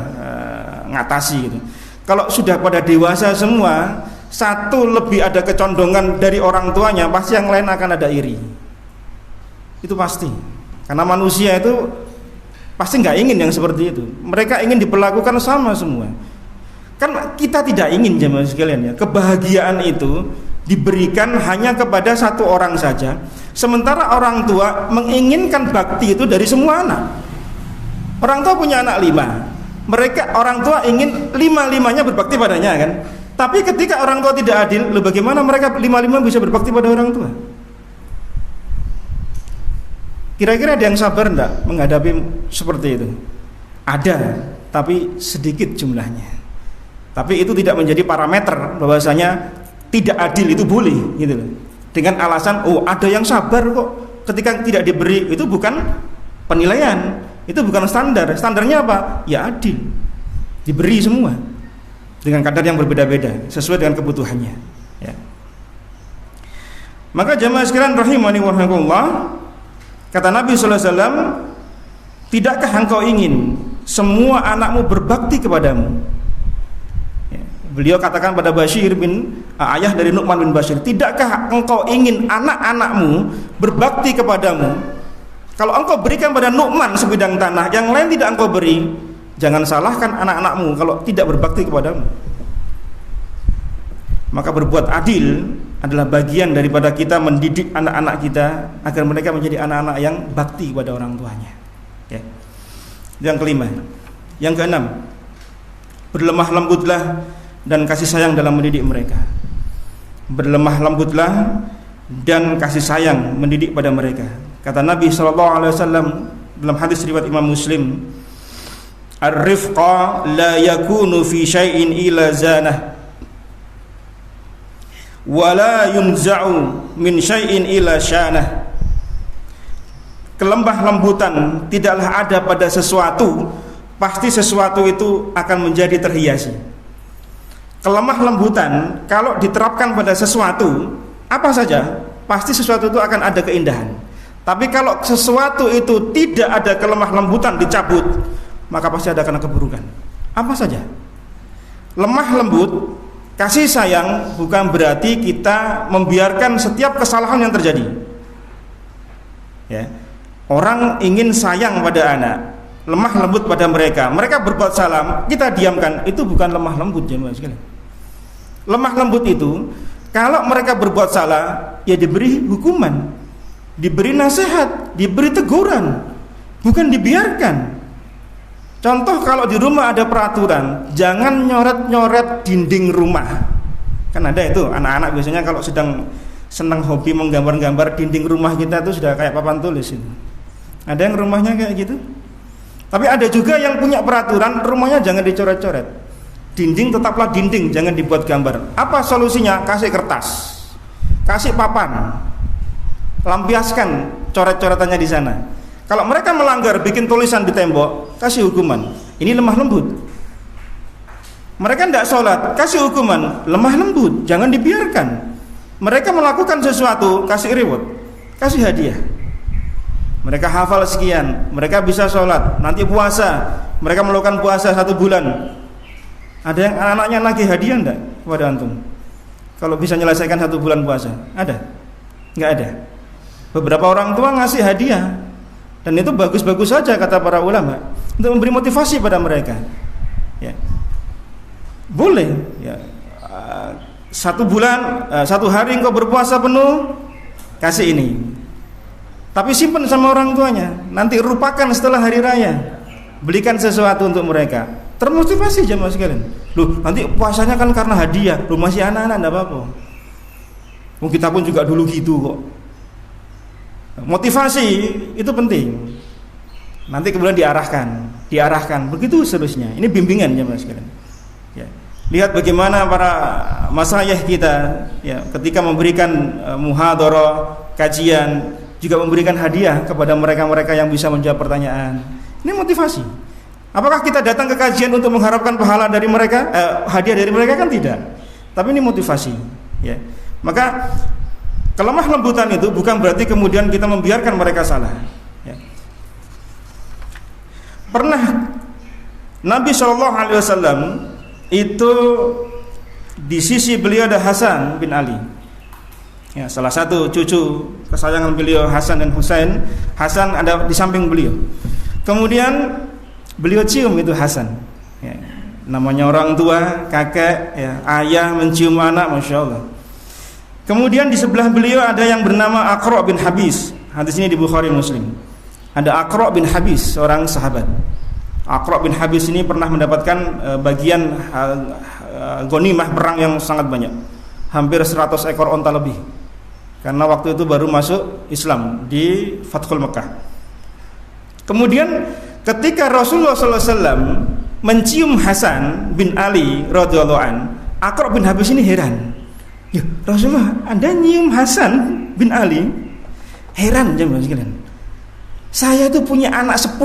ngatasi gitu. Kalau sudah pada dewasa semua, satu lebih ada kecondongan dari orang tuanya, pasti yang lain akan ada iri. Itu pasti. Karena manusia itu pasti nggak ingin yang seperti itu. Mereka ingin diperlakukan sama semua. Kan kita tidak ingin jemaah sekalian ya, kebahagiaan itu diberikan hanya kepada satu orang saja. Sementara orang tua menginginkan bakti itu dari semua anak. Orang tua punya anak 5. Mereka orang tua ingin 5-5-nya berbakti padanya kan. Tapi ketika orang tua tidak adil, bagaimana mereka 5-5 bisa berbakti pada orang tua? Kira-kira ada yang sabar enggak menghadapi seperti itu? Ada, tapi sedikit jumlahnya. Tapi itu tidak menjadi parameter bahwasanya tidak adil itu boleh gitu loh. Dengan alasan oh ada yang sabar kok ketika tidak diberi, itu bukan penilaian, itu bukan standar. Standarnya apa? Ya adil, diberi semua dengan kadar yang berbeda-beda sesuai dengan kebutuhannya ya. Maka jamaah sekalian rahimani wa rahimakumullah, kata Nabi sallallahu alaihi wasallam, tidakkah engkau ingin semua anakmu berbakti kepadamu? Ya. Beliau katakan pada Bashir bin ayah dari Nu'man bin Bashir, tidakkah engkau ingin anak-anakmu berbakti kepadamu? Kalau engkau berikan pada Nu'man sebidang tanah, yang lain tidak engkau beri, jangan salahkan anak-anakmu kalau tidak berbakti kepadamu. Maka berbuat adil adalah bagian daripada kita mendidik anak-anak kita agar mereka menjadi anak-anak yang bakti kepada orang tuanya ya. Yang kelima. Yang keenam, berlemah lembutlah dan kasih sayang dalam mendidik mereka. Berlemah lembutlah dan kasih sayang mendidik pada mereka. Kata Nabi SAW dalam hadis riwayat Imam Muslim, ar-rifqa la yakunu fi syai'in ila zanah wa la yunza'u min syai'in ila syanah. Kelemah lembutan tidaklah ada pada sesuatu, pasti sesuatu itu akan menjadi terhiasi. Kelemah lembutan kalau diterapkan pada sesuatu apa saja, pasti sesuatu itu akan ada keindahan. Tapi kalau sesuatu itu tidak ada kelemah lembutan, dicabut, maka pasti ada kena keburukan. Apa saja? Lemah lembut, kasih sayang bukan berarti kita membiarkan setiap kesalahan yang terjadi. Ya. Orang ingin sayang pada anak, lemah lembut pada mereka. Mereka berbuat salah, kita diamkan. Itu bukan lemah lembut jemaah sekalian. Lemah lembut itu kalau mereka berbuat salah, ya diberi hukuman, diberi nasihat, diberi teguran, bukan dibiarkan. Contoh kalau di rumah ada peraturan, jangan nyoret-nyoret dinding rumah. Kan ada itu anak-anak biasanya kalau sedang senang hobi menggambar-gambar, dinding rumah kita itu sudah kayak papan tulis itu. Ada yang rumahnya kayak gitu. Tapi ada juga yang punya peraturan rumahnya jangan dicoret-coret. Dinding tetaplah dinding, jangan dibuat gambar. Apa solusinya? Kasih kertas, kasih papan, lampiaskan coret-coretannya di sana. Kalau mereka melanggar bikin tulisan di tembok, kasih hukuman. Ini lemah lembut. Mereka tidak sholat, kasih hukuman, lemah lembut, jangan dibiarkan. Mereka melakukan sesuatu, kasih reward, kasih hadiah. Mereka hafal sekian, mereka bisa sholat, nanti puasa, mereka melakukan puasa 1 bulan. Ada yang anak-anaknya nagih hadiah enggak kepada antum? Kalau bisa menyelesaikan 1 bulan puasa, ada? Enggak ada. Beberapa orang tua ngasih hadiah, dan itu bagus-bagus saja kata para ulama untuk memberi motivasi pada mereka. Ya. Boleh. Ya. 1 bulan, 1 hari engkau berpuasa penuh, kasih ini. Tapi simpan sama orang tuanya. Nanti rupakan setelah hari raya. Belikan sesuatu untuk mereka. Termotivasi jemaah sekalian. Loh, nanti puasanya kan karena hadiah. Loh, masih anak-anak enggak apa-apa. Kita pun juga dulu gitu kok. Motivasi itu penting. Nanti kemudian diarahkan, begitu seterusnya. Ini bimbingan jemaah sekalian. Ya. Lihat bagaimana para masyayikh kita ya, ketika memberikan muhadharah, kajian, juga memberikan hadiah kepada mereka-mereka yang bisa menjawab pertanyaan. Ini motivasi. Apakah kita datang ke kajian untuk mengharapkan pahala dari mereka, hadiah dari mereka? Kan tidak. Tapi ini motivasi ya. Maka kelemah lembutan itu bukan berarti kemudian kita membiarkan mereka salah ya. Pernah Nabi SAW itu di sisi beliau ada Hasan bin Ali ya, salah satu cucu kesayangan beliau, Hasan dan Husain. Hasan ada di samping beliau. Kemudian beliau cium itu Hasan ya. Namanya orang tua, kakek ya, ayah mencium anak, Masya Allah. Kemudian di sebelah beliau ada yang bernama Aqra' bin Habis. Hadis ini di Bukhari Muslim. Ada Aqra' bin Habis, seorang sahabat. Aqra' bin Habis ini pernah mendapatkan bagian ghanimah perang yang sangat banyak, hampir 100 ekor onta lebih, karena waktu itu baru masuk Islam di Fathul Mekah. Kemudian ketika Rasulullah SAW mencium Hasan bin Ali radhiyallahu an, Aqra' bin Habis ini heran. Ya Rasulullah, Anda nyium Hasan bin Ali? Heran jemaah sekalian. Saya itu punya anak 10,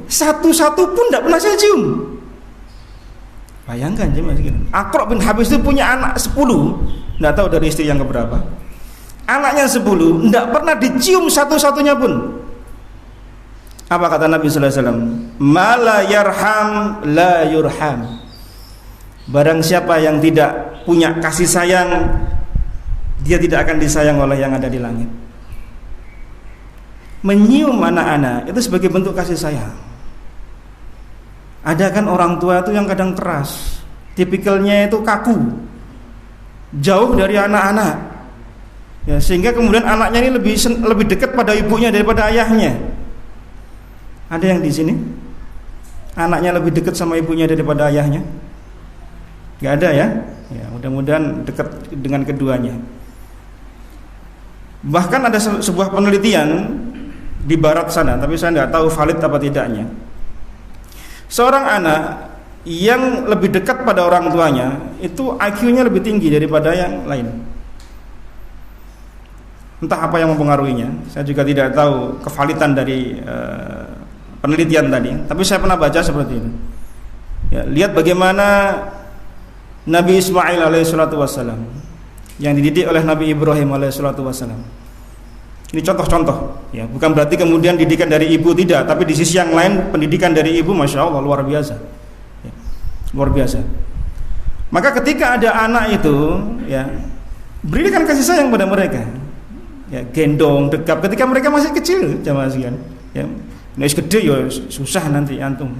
satu-satu pun tidak pernah saya cium. Bayangkan jemaah sekalian, Aqra' bin Habis itu punya anak 10, tidak tahu dari istri yang keberapa. Anaknya 10, tidak pernah dicium satu-satunya pun. Apa kata Nabi sallallahu alaihi wasallam? Ma la yarham la yurham. Barang siapa yang tidak punya kasih sayang, dia tidak akan disayang oleh yang ada di langit. Menyium anak-anak itu sebagai bentuk kasih sayang. Ada kan orang tua itu yang kadang keras, tipikalnya itu kaku, jauh dari anak-anak ya, sehingga kemudian anaknya ini lebih dekat pada ibunya daripada ayahnya. Ada yang di sini anaknya lebih dekat sama ibunya daripada ayahnya? Gak ada ya? Ya, mudah-mudahan dekat dengan keduanya. Bahkan ada sebuah penelitian di barat sana, tapi saya tidak tahu valid apa tidaknya. Seorang anak yang lebih dekat pada orang tuanya itu IQ-nya lebih tinggi daripada yang lain. Entah apa yang mempengaruhinya, saya juga tidak tahu kevalidan dari penelitian tadi, tapi saya pernah baca seperti itu ya. Lihat bagaimana Nabi Ismail alaihissalatu wassalam yang dididik oleh Nabi Ibrahim alaihissalatu wassalam. Ini contoh-contoh ya, bukan berarti kemudian didikan dari ibu, tidak, tapi di sisi yang lain pendidikan dari ibu Masya Allah luar biasa ya, luar biasa. Maka ketika ada anak itu ya, berikan kasih sayang pada mereka ya, gendong, dekap ketika mereka masih kecil jamaah sekalian ya. Nek gede ya susah nanti antum.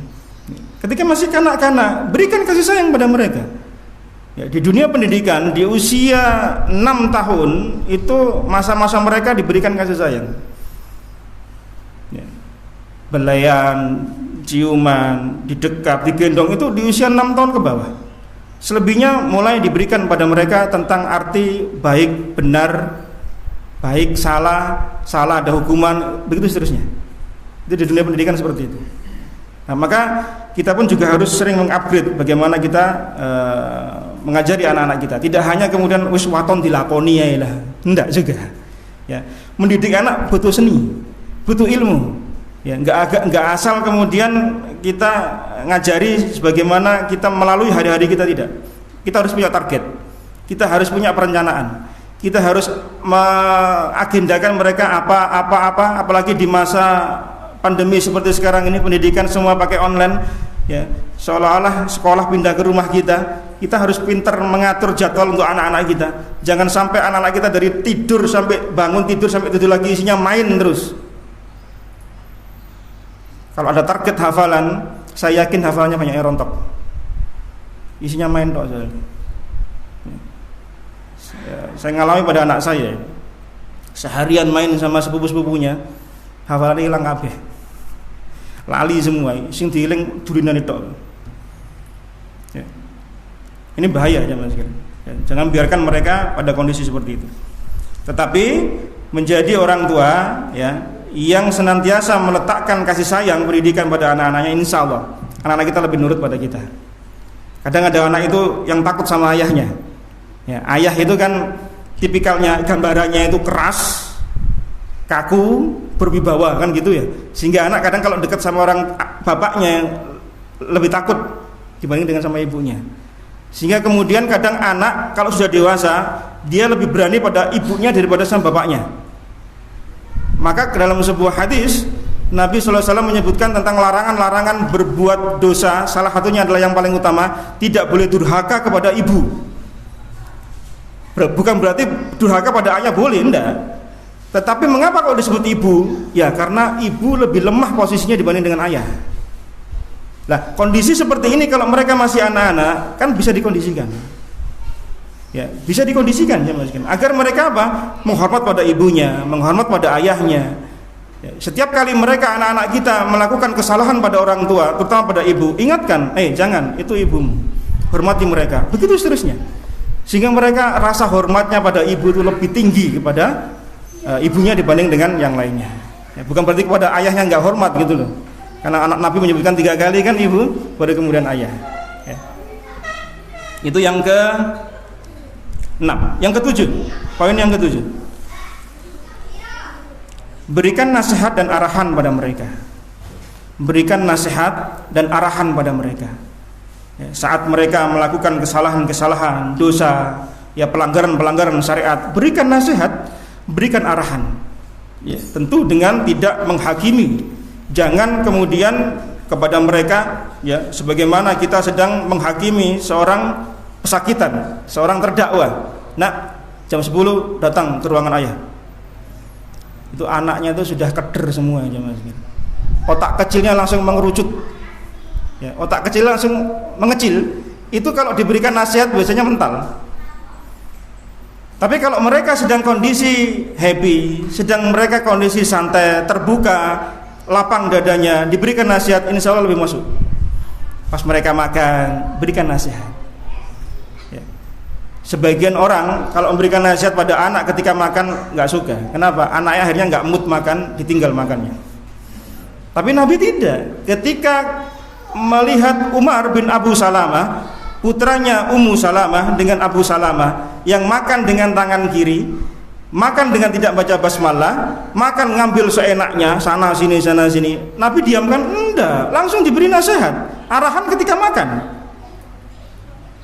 Ketika masih kanak-kanak, berikan kasih sayang pada mereka. Ya, di dunia pendidikan di usia 6 tahun itu masa-masa mereka diberikan kasih sayang. Ya. Belayan, ciuman, didekap, digendong itu di usia 6 tahun ke bawah. Selebihnya mulai diberikan pada mereka tentang arti baik, benar, baik, salah, salah ada hukuman, begitu seterusnya. Itu di dunia pendidikan seperti itu. Nah, maka kita pun juga harus sering mengupgrade bagaimana kita mengajari anak-anak kita. Tidak hanya kemudian wis waton dilakoni ya lah. Enggak juga. Ya, mendidik anak butuh seni, butuh ilmu. Ya, enggak asal kemudian kita ngajari sebagaimana kita melalui hari-hari kita, tidak. Kita harus punya target. Kita harus punya perencanaan. Kita harus mengagendakan mereka apa, apalagi di masa pandemi seperti sekarang ini, pendidikan semua pakai online ya, seolah-olah sekolah pindah ke rumah kita. Kita harus pintar mengatur jadwal untuk anak-anak kita. Jangan sampai anak-anak kita dari tidur sampai bangun, tidur sampai tidur lagi isinya main terus. Kalau ada target hafalan, saya yakin hafalannya banyak yang rontok, isinya main tok. Saya ngalami pada anak saya, seharian main sama sepupu-sepupunya, hafalannya hilang kabeh, lali semua, sing dieling durinane tok. Ya. Ini bahaya ya Mas. Ya, jangan biarkan mereka pada kondisi seperti itu. Tetapi menjadi orang tua ya yang senantiasa meletakkan kasih sayang pendidikan pada anak-anaknya, insya Allah anak-anak kita lebih nurut pada kita. Kadang ada anak itu yang takut sama ayahnya. Ya, ayah itu kan tipikalnya, gambarannya itu keras, kaku, berwibawa kan gitu ya. Sehingga anak kadang kalau dekat sama orang bapaknya lebih takut dibanding dengan sama ibunya. Sehingga kemudian kadang anak kalau sudah dewasa dia lebih berani pada ibunya daripada sama bapaknya. Maka dalam sebuah hadis Nabi SAW menyebutkan tentang larangan-larangan berbuat dosa. Salah satunya adalah yang paling utama, tidak boleh durhaka kepada ibu. Bukan berarti durhaka pada ayah boleh, enggak. Tetapi mengapa kalau disebut ibu? Ya karena ibu lebih lemah posisinya dibanding dengan ayah. Nah, kondisi seperti ini kalau mereka masih anak-anak kan bisa dikondisikan. Ya, bisa dikondisikan ya Mas. Agar mereka apa? Menghormat pada ibunya, menghormat pada ayahnya. Ya, setiap kali mereka anak-anak kita melakukan kesalahan pada orang tua, terutama pada ibu, ingatkan, jangan, itu ibumu. Hormati mereka. Begitu seterusnya. Sehingga mereka rasa hormatnya pada ibu itu lebih tinggi kepada ibunya dibanding dengan yang lainnya. Ya, bukan berarti kepada ayahnya nggak hormat gitu loh. Karena anak Nabi menyebutkan 3 kali kan ibu, baru kemudian ayah. Ya. Itu yang ke-6. Yang ke-7, poin yang ke-7. Berikan nasihat dan arahan pada mereka. Berikan nasihat dan arahan pada mereka. Ya, saat mereka melakukan kesalahan-kesalahan, dosa, ya pelanggaran-pelanggaran syariat, berikan nasihat, berikan arahan. Ya, tentu dengan tidak menghakimi. Jangan kemudian kepada mereka ya sebagaimana kita sedang menghakimi seorang pesakitan, seorang terdakwa. Nah, jam 10 datang ke ruangan ayah. Itu anaknya itu sudah keder semua aja Mas. Otak kecilnya langsung mengerucut. Ya, otak kecil langsung mengecil. Itu kalau diberikan nasihat biasanya mental. Tapi kalau mereka sedang kondisi happy, sedang mereka kondisi santai, terbuka, lapang dadanya, diberikan nasihat, insya Allah lebih masuk. Pas mereka makan, berikan nasihat. Ya. Sebagian orang kalau memberikan nasihat pada anak ketika makan nggak suka. Kenapa? Anaknya akhirnya nggak mood makan, ditinggal makannya. Tapi Nabi tidak. Ketika melihat Umar bin Abu Salamah, putranya Ummu Salamah dengan Abu Salamah yang makan dengan tangan kiri, makan dengan tidak baca basmalah, makan ngambil seenaknya sana sini. Nabi diamkan? Enggak, langsung diberi nasihat, arahan ketika makan.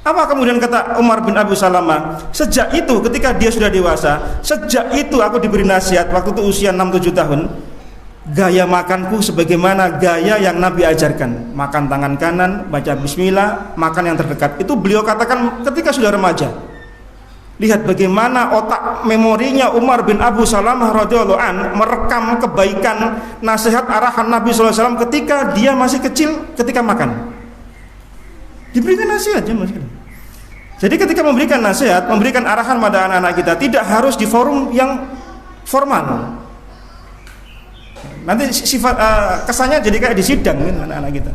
Apa kemudian kata Umar bin Abu Salamah? Sejak itu ketika dia sudah dewasa, sejak itu aku diberi nasihat waktu itu usia 6-7 tahun. Gaya makanku sebagaimana gaya yang Nabi ajarkan, makan tangan kanan, baca bismillah, makan yang terdekat. Itu beliau katakan ketika sudah remaja. Lihat bagaimana otak memorinya Umar bin Abu Salamah radhiyallahu an merekam kebaikan nasihat arahan Nabi SAW ketika dia masih kecil ketika makan. Diberikan nasihat ya Mas. Jadi ketika memberikan nasihat, memberikan arahan pada anak-anak kita tidak harus di forum yang formal. Nanti sifat kesannya jadi kayak di sidang kan anak-anak kita.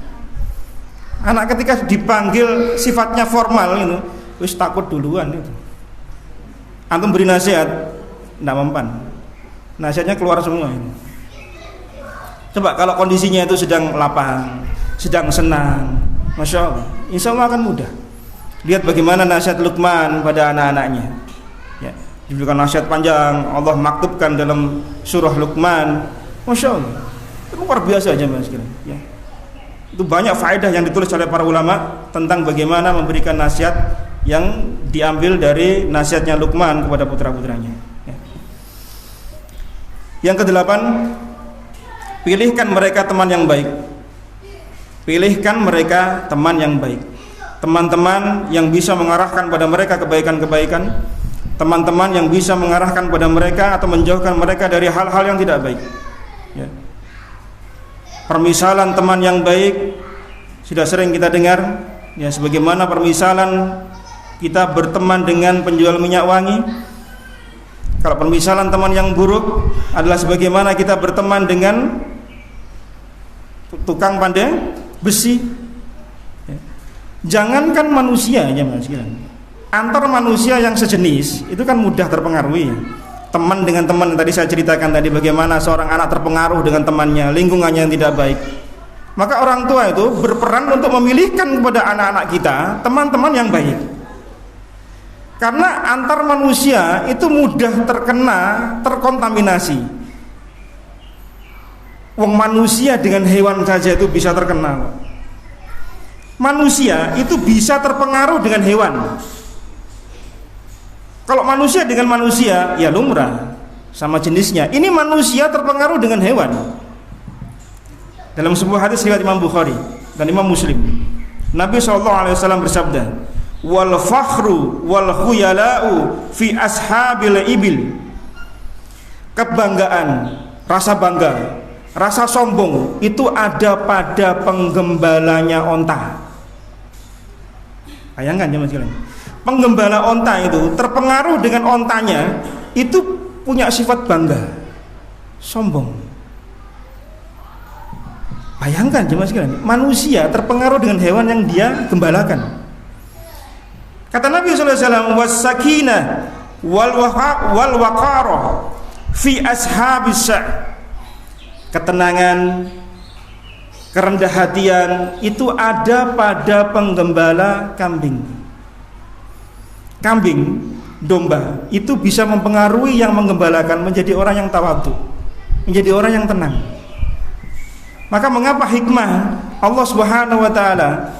Anak ketika dipanggil sifatnya formal itu, wis takut duluan itu. Antum beri nasihat, enggak mempan. Nasihatnya keluar semua ini. Coba kalau kondisinya itu sedang lapang, sedang senang, Masya Allah, insya Allah akan mudah. Lihat bagaimana nasihat Luqman pada anak-anaknya. Ya, diberikan nasihat panjang, Allah maktubkan dalam surah Luqman. Masya Allah, itu luar biasa aja Mas. Ya. Itu banyak faedah yang ditulis oleh para ulama tentang bagaimana memberikan nasihat yang diambil dari nasihatnya Luqman kepada putra-putranya. Ya. Yang ke-8, pilihkan mereka teman yang baik. Pilihkan mereka teman yang baik. Teman-teman yang bisa mengarahkan pada mereka kebaikan-kebaikan. Teman-teman yang bisa mengarahkan pada mereka atau menjauhkan mereka dari hal-hal yang tidak baik. Ya. Permisalan teman yang baik sudah sering kita dengar, ya, sebagaimana permisalan kita berteman dengan penjual minyak wangi. Kalau permisalan teman yang buruk adalah sebagaimana kita berteman dengan tukang pandai besi. Ya. Jangankan manusia ya Mas, antar manusia yang sejenis itu kan mudah terpengaruhi. Teman dengan teman yang tadi saya ceritakan tadi, bagaimana seorang anak terpengaruh dengan temannya, lingkungannya yang tidak baik. Maka orang tua itu berperan untuk memilihkan kepada anak-anak kita teman-teman yang baik. Karena antar manusia itu mudah terkontaminasi. Wong manusia dengan hewan saja itu bisa terkena. Manusia itu bisa terpengaruh dengan hewan. Kalau manusia dengan manusia ya lumrah sama jenisnya. Ini manusia terpengaruh dengan hewan. Dalam sebuah hadis riwayat Imam Bukhari dan Imam Muslim, Nabi SAW bersabda, wal fakhru wal khuyala'u fi ashabil ibil. Kebanggaan, rasa bangga, rasa sombong itu ada pada penggembalanya onta. Bayangkan ya Mas sekalian, penggembala onta itu terpengaruh dengan ontanya, itu punya sifat bangga, sombong. Bayangkan jemaah sekalian, manusia terpengaruh dengan hewan yang dia gembalakan. Kata Nabi SAW, was-sakinah wal waqarah fi ashabis sa'. Ketenangan, kerendah hatian itu ada pada penggembala kambing. Kambing, domba itu bisa mempengaruhi yang menggembalakan menjadi orang yang tawadhu, menjadi orang yang tenang. Maka mengapa hikmah Allah Subhanahu wa taala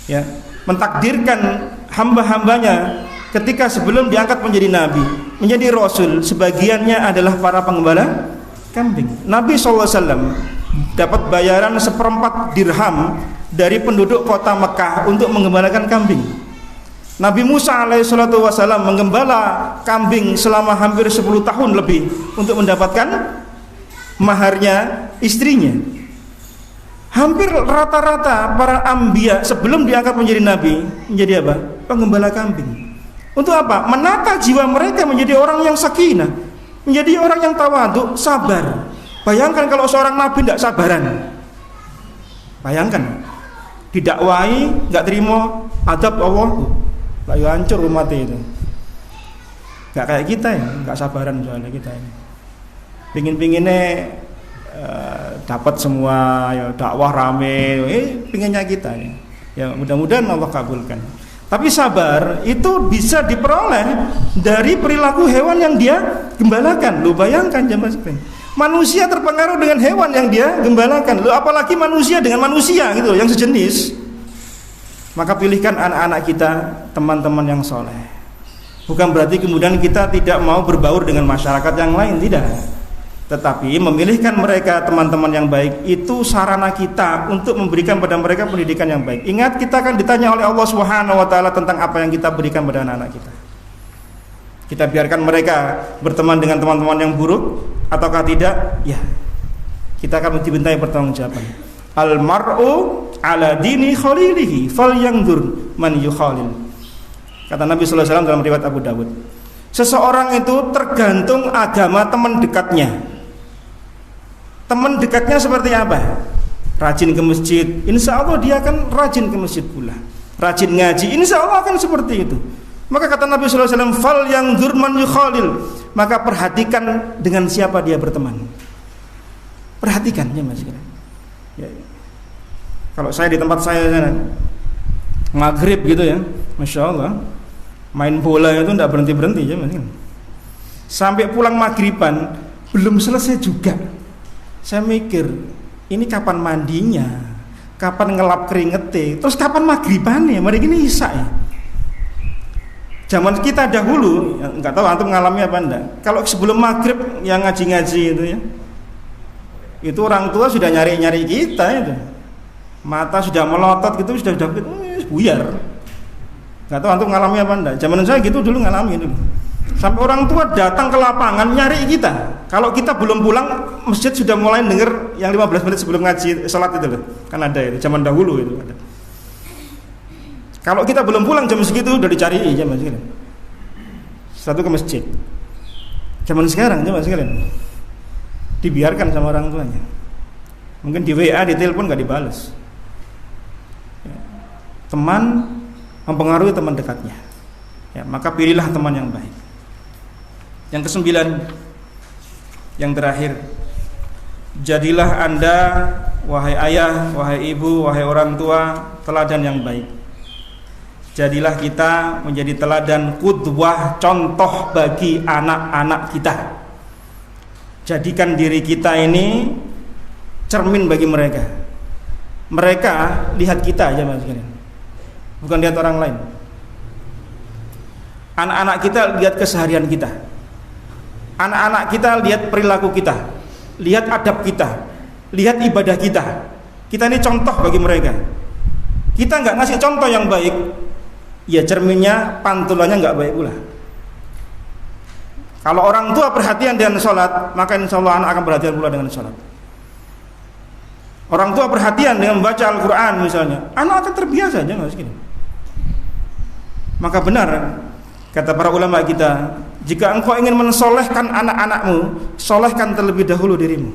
ya mentakdirkan hamba-hambanya ketika sebelum diangkat menjadi nabi, menjadi rasul, sebagiannya adalah para penggembala kambing. Nabi SAW dapat bayaran 1/4 dirham dari penduduk kota Mekah untuk menggembalakan kambing. Nabi Musa alaihissalatu wassalam menggembala kambing selama hampir 10 tahun lebih untuk mendapatkan maharnya istrinya. Hampir rata-rata para anbiya sebelum diangkat menjadi nabi menjadi apa? Penggembala kambing. Untuk apa? Menata jiwa mereka menjadi orang yang sakinah, menjadi orang yang tawadhu, sabar. Bayangkan kalau seorang nabi tidak sabaran. Bayangkan, didakwahi nggak terima adab Allah, kayak hancur umatnya itu. Nggak kayak kita ya, nggak sabaran soalnya kita ini. Pingin-pinginnya dapat semua ya, dakwah rame, pinginnya kita ya mudah-mudahan Allah kabulkan. Tapi sabar itu bisa diperoleh dari perilaku hewan yang dia gembalakan. Lu bayangkan jemaah sekalian, manusia terpengaruh dengan hewan yang dia gembalakan, lu apalagi manusia dengan manusia gitu yang sejenis. Maka pilihkan anak-anak kita teman-teman yang soleh. Bukan berarti kemudian kita tidak mau berbaur dengan masyarakat yang lain, tidak. Tetapi memilihkan mereka teman-teman yang baik itu sarana kita untuk memberikan pada mereka pendidikan yang baik. Ingat, kita akan ditanya oleh Allah Subhanahu wa taala tentang apa yang kita berikan pada anak-anak kita. Kita biarkan mereka berteman dengan teman-teman yang buruk ataukah tidak? Ya. Kita akan dimintai pertanggungjawaban. Al mar'u ala dini khalilihi falyanzur man yukhalil. Kata Nabi sallallahu alaihi wasallam dalam riwayat Abu Dawud. Seseorang itu tergantung agama teman dekatnya. Teman dekatnya seperti apa? Rajin ke masjid, insya Allah dia akan rajin ke masjid pula. Rajin ngaji, insya Allah akan seperti itu. Maka kata Nabi SAW, fal yang durman yukhalil. Maka perhatikan dengan siapa dia berteman. Perhatikan ya mas. Ya. Kalau saya di tempat saya sana, maghrib gitu ya, masya Allah, main bola itu tidak berhenti ya mas. Sampai pulang maghriban belum selesai juga. Saya mikir, ini kapan mandinya, kapan ngelap keringetnya, terus kapan maghribannya, mari gini isya ya. Zaman kita dahulu, nggak tahu antum mengalami apa enggak. Kalau sebelum maghrib yang ngaji-ngaji itu ya, itu orang tua sudah nyari-nyari kita itu, mata sudah melotot gitu, sudah buyar. Nggak tahu antum mengalami apa enggak. Zaman saya gitu dulu ngalami dulu. Sampai orang tua datang ke lapangan nyari kita. Kalau kita belum pulang, masjid sudah mulai denger yang 15 menit sebelum ngaji salat itu loh. Kan ada itu, zaman dahulu itu ada. Kalau kita belum pulang jam segitu udah dicari jam sekalian. Satu ke masjid. Zaman sekarang jam sekalian dibiarkan sama orang tuanya. Mungkin di WA, di telepon nggak dibalas. Teman mempengaruhi teman dekatnya. Ya, maka pilihlah teman yang baik. Yang ke-9, yang terakhir, Jadilah Anda, wahai ayah, wahai ibu, wahai orang tua, teladan yang baik. Jadilah kita menjadi teladan qudwah, contoh bagi anak-anak kita. Jadikan diri kita ini cermin bagi mereka. Mereka lihat kita aja mas sekalian, bukan lihat orang lain. Anak-anak kita lihat keseharian kita. Anak-anak kita lihat perilaku kita, lihat adab kita, lihat ibadah kita. Kita ini contoh bagi mereka. Kita nggak ngasih contoh yang baik, ya cerminnya, pantulannya nggak baik pula. Kalau orang tua perhatian dengan sholat, maka insya Allah anak akan perhatian pula dengan sholat. Orang tua perhatian dengan membaca Al-Quran misalnya, anak akan terbiasa aja nggak segini. Maka benar kata para ulama kita, jika engkau ingin mensolehkan anak-anakmu, solehkan terlebih dahulu dirimu.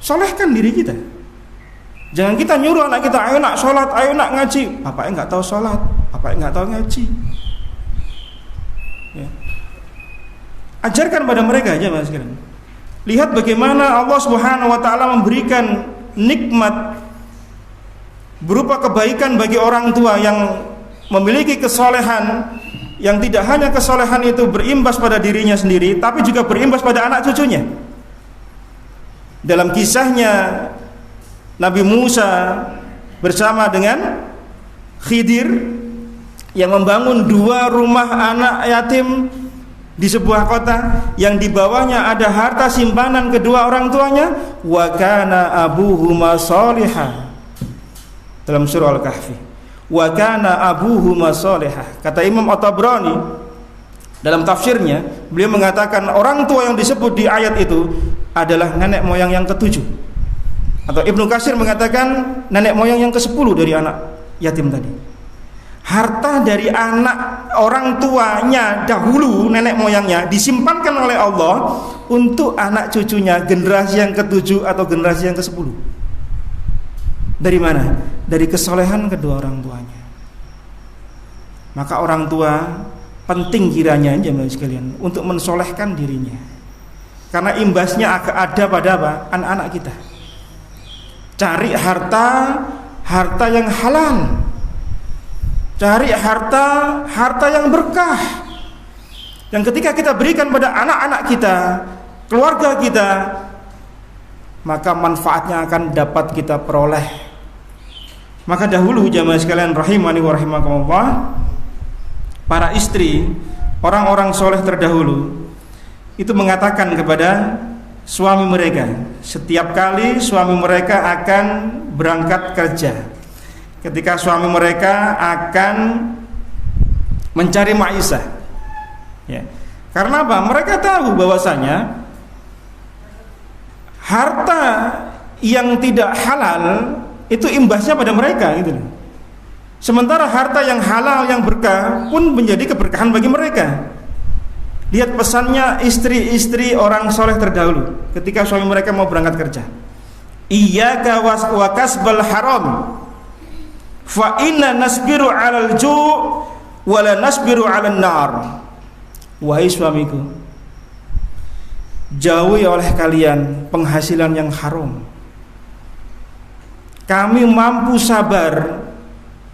Solehkan diri kita. Jangan kita nyuruh anak kita, ayo nak sholat, ayo nak ngaji. Bapaknya nggak tahu sholat, bapaknya nggak tahu ngaji. Ya. Ajarkan pada mereka aja mas sekalian. Lihat bagaimana Allah Subhanahu wa taala memberikan nikmat berupa kebaikan bagi orang tua yang memiliki kesolehan, yang tidak hanya kesolehan itu berimbas pada dirinya sendiri, tapi juga berimbas pada anak cucunya. Dalam kisahnya Nabi Musa bersama dengan Khidir yang membangun 2 rumah anak yatim di sebuah kota yang di bawahnya ada harta simpanan kedua orang tuanya, wa kana abuhuma sholiha, dalam surah Al-Kahfi, wa kana abuhuma sholiha. Kata Imam At-Tabrani dalam tafsirnya, beliau mengatakan orang tua yang disebut di ayat itu adalah nenek moyang yang ke-7. Atau Ibnu Katsir mengatakan nenek moyang yang ke-10 dari anak yatim tadi. Harta dari anak orang tuanya dahulu, nenek moyangnya disimpankan oleh Allah untuk anak cucunya, generasi yang ke-7 atau generasi yang ke-10. Dari mana? Dari kesolehan kedua orang tuanya. Maka orang tua penting kiranya jemaah sekalian untuk mensolehkan dirinya, karena imbasnya ada pada apa? Anak-anak kita. Cari harta yang halal. Cari harta yang berkah, yang ketika kita berikan pada anak-anak kita, keluarga kita, maka manfaatnya akan dapat kita peroleh. Maka dahulu jamaah sekalian rahimani wa rahimakumullah, para istri, orang-orang soleh terdahulu itu mengatakan kepada suami mereka, setiap kali suami mereka akan berangkat kerja, ketika suami mereka akan mencari maisha, ya. Karena apa? Mereka tahu bahwasanya harta yang tidak halal itu imbasnya pada mereka, gitu. Sementara harta yang halal yang berkah pun menjadi keberkahan bagi mereka. Lihat pesannya istri-istri orang soleh terdahulu ketika suami mereka mau berangkat kerja. Iyyaka wa kasbal haram, fa inna nasbiru 'alal ju' wa la nasbiru 'alan nar. Wahai suamiku, jauhi oleh kalian penghasilan yang haram. Kami mampu sabar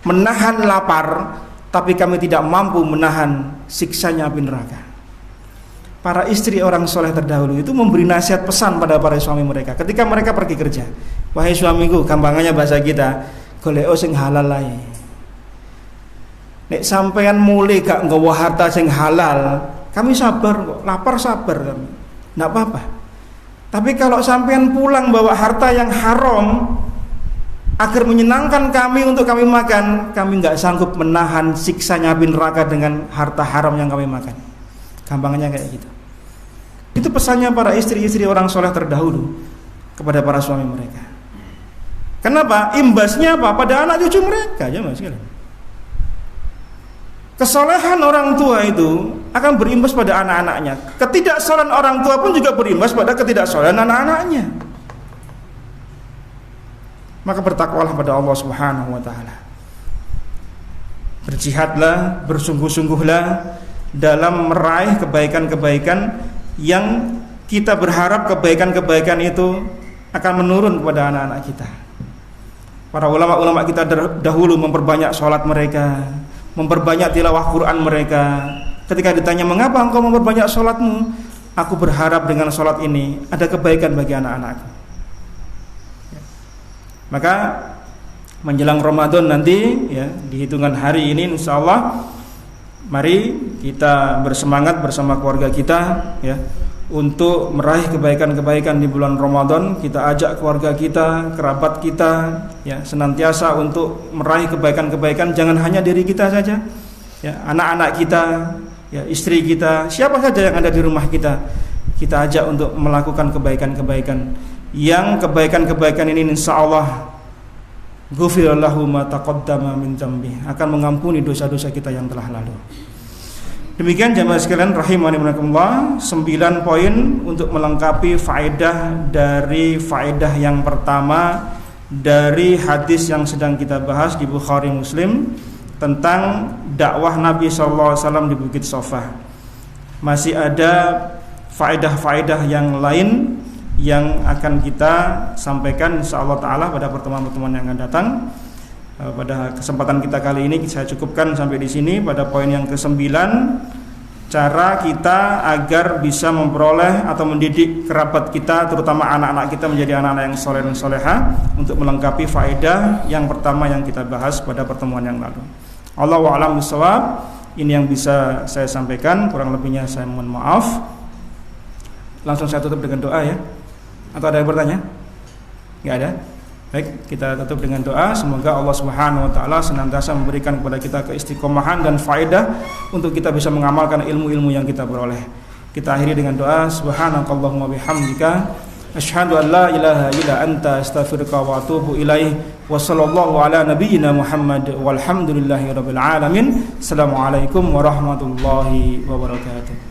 menahan lapar, tapi kami tidak mampu menahan siksanya api neraka. Para istri orang soleh terdahulu itu memberi nasihat pesan pada para suami mereka ketika mereka pergi kerja. Wahai suamiku, gampangannya bahasa kita, golek sing halal ae. Nek sampean mulai gak nggawa harta sing halal, kami sabar kok, lapar sabar kami. Enggak apa-apa. Tapi kalau sampean pulang bawa harta yang haram agar menyenangkan kami untuk kami makan, kami enggak sanggup menahan siksanya api neraka dengan harta haram yang kami makan. Gampangannya kayak gitu. Itu pesannya para istri-istri orang soleh terdahulu kepada para suami mereka. Kenapa? Imbasnya apa? Pada anak cucu mereka aja mas sekalian. Kesolehan orang tua itu akan berimbas pada anak-anaknya. Ketidaksolehan orang tua pun juga berimbas pada ketidaksolehan anak-anaknya. Maka bertakwalah pada Allah Subhanahu wa taala. Berjihadlah, bersungguh-sungguhlah dalam meraih kebaikan-kebaikan yang kita berharap kebaikan-kebaikan itu akan menurun kepada anak-anak kita. Para ulama-ulama kita dahulu memperbanyak sholat mereka, memperbanyak tilawah Quran mereka. Ketika ditanya, mengapa engkau memperbanyak sholatmu? Aku berharap dengan sholat ini ada kebaikan bagi anak-anakku. Maka menjelang Ramadan nanti, ya, di hitungan hari ini insya Allah, mari kita bersemangat bersama keluarga kita, ya, untuk meraih kebaikan-kebaikan di bulan Ramadan. Kita ajak keluarga kita, kerabat kita, ya, senantiasa untuk meraih kebaikan-kebaikan. Jangan hanya diri kita saja, ya, anak-anak kita, ya, istri kita, siapa saja yang ada di rumah kita ajak untuk melakukan kebaikan-kebaikan. Yang kebaikan-kebaikan ini insya Allah ghufira lahu ma taqaddama min dzambi, akan mengampuni dosa-dosa kita yang telah lalu. Demikian jamaah sekalian rahimani rahimakumullah, 9 poin untuk melengkapi faedah dari faedah yang pertama dari hadis yang sedang kita bahas di Bukhari Muslim tentang dakwah Nabi SAW di Bukit Shofah. Masih ada faedah-faedah yang lain yang akan kita sampaikan insyaallah ta'ala pada pertemuan-pertemuan yang akan datang. Pada kesempatan kita kali ini saya cukupkan sampai di sini pada poin yang ke-9, cara kita agar bisa memperoleh atau mendidik kerabat kita, terutama anak-anak kita menjadi anak-anak yang soleh dan soleha, untuk melengkapi faedah yang pertama yang kita bahas pada pertemuan yang lalu. Allahu a'lam bishawab. Ini yang bisa saya sampaikan, kurang lebihnya saya mohon maaf. Langsung saya tutup dengan doa, ya. Atau ada yang bertanya? Enggak ada? Baik, kita tutup dengan doa. Semoga Allah Subhanahu wa taala senantiasa memberikan kepada kita keistiqomahan dan faedah untuk kita bisa mengamalkan ilmu-ilmu yang kita peroleh. Kita akhiri dengan doa. Subhanakallahumma bihamdika asyhadu an la ilaha illa anta astaghfiruka wa atubu ilaih. Wa sallallahu ala nabiyyina Muhammad walhamdulillahirabbil alamin. Assalamualaikum warahmatullahi wabarakatuh.